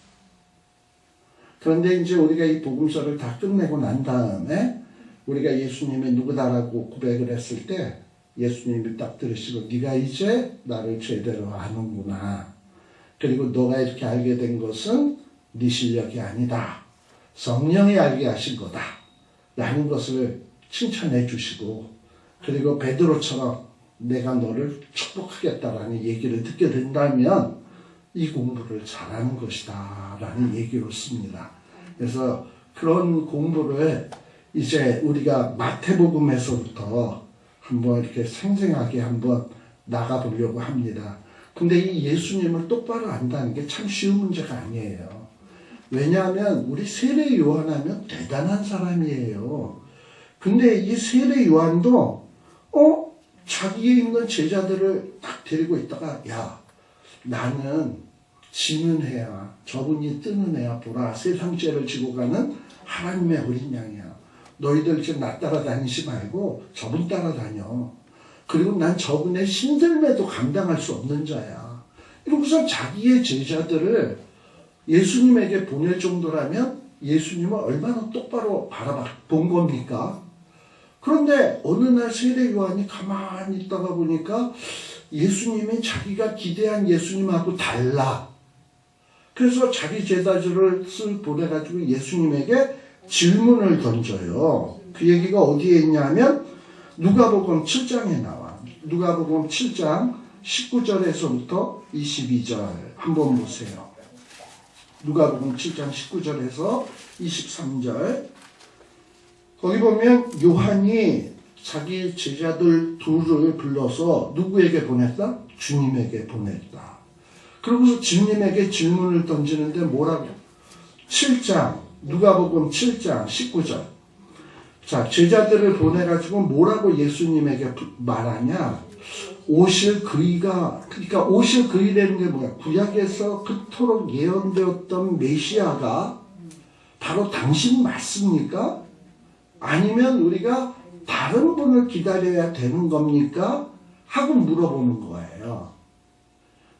Speaker 1: 그런데 이제 우리가 이 복음서를 다 끝내고 난 다음에 우리가 예수님이 누구다라고 고백을 했을 때 예수님이 딱 들으시고 네가 이제 나를 제대로 아는구나. 그리고 너가 이렇게 알게 된 것은 네 실력이 아니다. 성령이 알게 하신 거다. 라는 것을 칭찬해 주시고 그리고 베드로처럼 내가 너를 축복하겠다라는 얘기를 듣게 된다면 이 공부를 잘하는 것이다 라는 얘기로 씁니다. 그래서 그런 공부를 이제 우리가 마태복음에서부터 한번 이렇게 생생하게 한번 나가보려고 합니다. 근데 이 예수님을 똑바로 안다는 게 참 쉬운 문제가 아니에요. 왜냐하면 우리 세례 요한하면 대단한 사람이에요. 근데 이 세례 요한도 자기에 있는 제자들을 딱 데리고 있다가 야 나는 지는 해야 저분이 뜨는 해야 보라 세상 죄를 지고 가는 하나님의 어린 양이야. 너희들 지금 나 따라다니지 말고 저분 따라다녀. 그리고 난 저분의 힘들매도 감당할 수 없는 자야. 이러고서 자기의 제자들을 예수님에게 보낼 정도라면 예수님을 얼마나 똑바로 바라본 겁니까? 그런데 어느 날 세례 요한이 가만히 있다가 보니까 예수님이 자기가 기대한 예수님하고 달라. 그래서 자기 제자들을 보내가지고 예수님에게 질문을 던져요. 그 얘기가 어디에 있냐면 누가복음 7장에 나와. 누가복음 7장 19절에서부터 22절 한번 보세요. 누가복음 7장 19절에서 23절. 거기 보면 요한이 자기 제자들 둘을 불러서 누구에게 보냈다? 주님에게 보냈다. 그러고서 주님에게 질문을 던지는데 뭐라고? 7장, 누가복음 7장 19절. 자, 제자들을 보내가지고 뭐라고 예수님에게 말하냐? 오실 그이가, 그러니까 오실 그이라는 게 뭐야? 구약에서 그토록 예언되었던 메시아가 바로 당신 맞습니까? 아니면 우리가 다른 분을 기다려야 되는 겁니까? 하고 물어보는 거예요.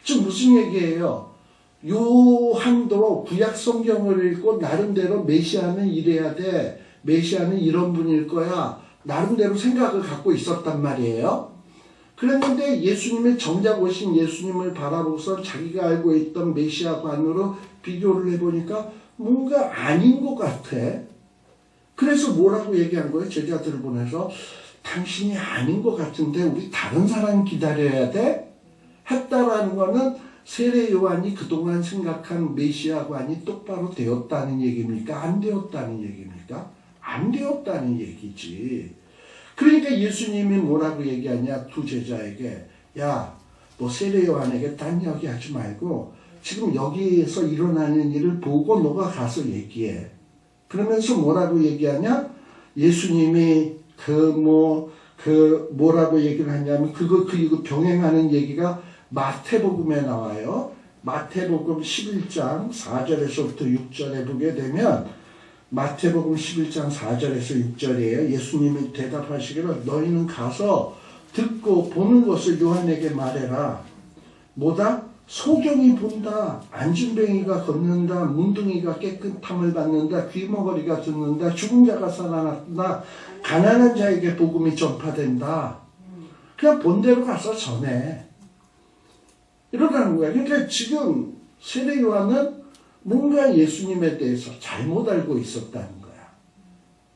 Speaker 1: 지금 무슨 얘기예요? 요한도 구약 성경을 읽고 나름대로 메시아는 이래야 돼. 메시아는 이런 분일 거야. 나름대로 생각을 갖고 있었단 말이에요. 그랬는데 예수님의 정작 오신 예수님을 바라보고서 자기가 알고 있던 메시아관으로 비교를 해보니까 뭔가 아닌 것 같아. 그래서 뭐라고 얘기한 거예요? 제자들을 보내서 당신이 아닌 것 같은데 우리 다른 사람 기다려야 돼? 했다라는 거는 세례 요한이 그동안 생각한 메시아관이 똑바로 되었다는 얘기입니까? 안 되었다는 얘기입니까? 안 되었다는 얘기지. 그러니까 예수님이 뭐라고 얘기하냐? 두 제자에게 야, 너 세례 요한에게 딴 이야기 하지 말고 지금 여기에서 일어나는 일을 보고 너가 가서 얘기해. 그러면서 뭐라고 얘기하냐? 예수님이 뭐라고 얘기를 하냐면 그거 병행하는 얘기가 마태복음에 나와요. 마태복음 11장 4절에서부터 6절에 보게 되면 마태복음 11장 4절에서 6절이에요. 예수님이 대답하시기를 너희는 가서 듣고 보는 것을 요한에게 말해라. 뭐다? 소경이 본다. 안진뱅이가 걷는다. 문둥이가 깨끗함을 받는다. 귀머거리가 듣는다. 죽은 자가 살아났다. 가난한 자에게 복음이 전파된다. 그냥 본대로 가서 전해. 이러라는 거야. 그러니까 지금 세례 요한은 뭔가 예수님에 대해서 잘못 알고 있었다는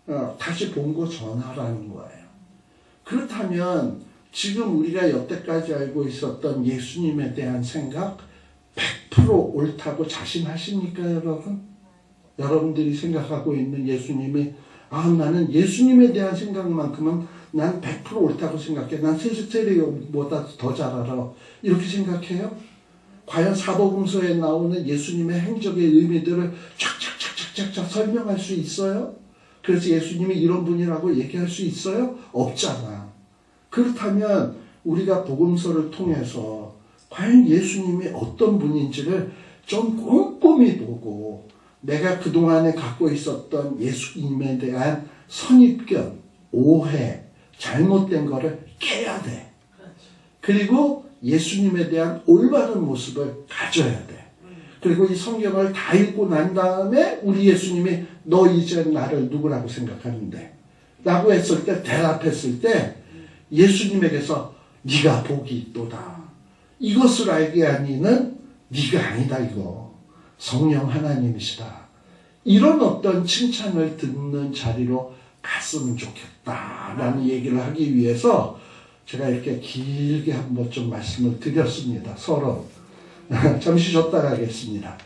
Speaker 1: 거야. 다시 본 거 전하라는 거예요. 그렇다면 지금 우리가 여태까지 알고 있었던 예수님에 대한 생각 100% 옳다고 자신하십니까, 여러분? 여러분들이 생각하고 있는 예수님이 나는 예수님에 대한 생각만큼은 난 100% 옳다고 생각해. 난 세례요보다 더 잘 알아. 이렇게 생각해요? 과연 사복음서에 나오는 예수님의 행적의 의미들을 쫙쫙쫙쫙쫙 설명할 수 있어요? 그래서 예수님이 이런 분이라고 얘기할 수 있어요? 없잖아. 그렇다면 우리가 복음서를 통해서 과연 예수님이 어떤 분인지를 좀 꼼꼼히 보고 내가 그동안에 갖고 있었던 예수님에 대한 선입견, 오해, 잘못된 거를 깨야 돼. 그리고 예수님에 대한 올바른 모습을 가져야 돼. 그리고 이 성경을 다 읽고 난 다음에 우리 예수님이 너 이제 나를 누구라고 생각하는데? 라고 했을 때, 대답했을 때 예수님에게서 네가 복이 있도다. 이것을 알게 하니는 네가 아니다 이거. 성령 하나님이시다. 이런 어떤 칭찬을 듣는 자리로 갔으면 좋겠다라는 얘기를 하기 위해서 제가 이렇게 길게 한번 좀 말씀을 드렸습니다. 서로. 잠시 쉬었다 가겠습니다.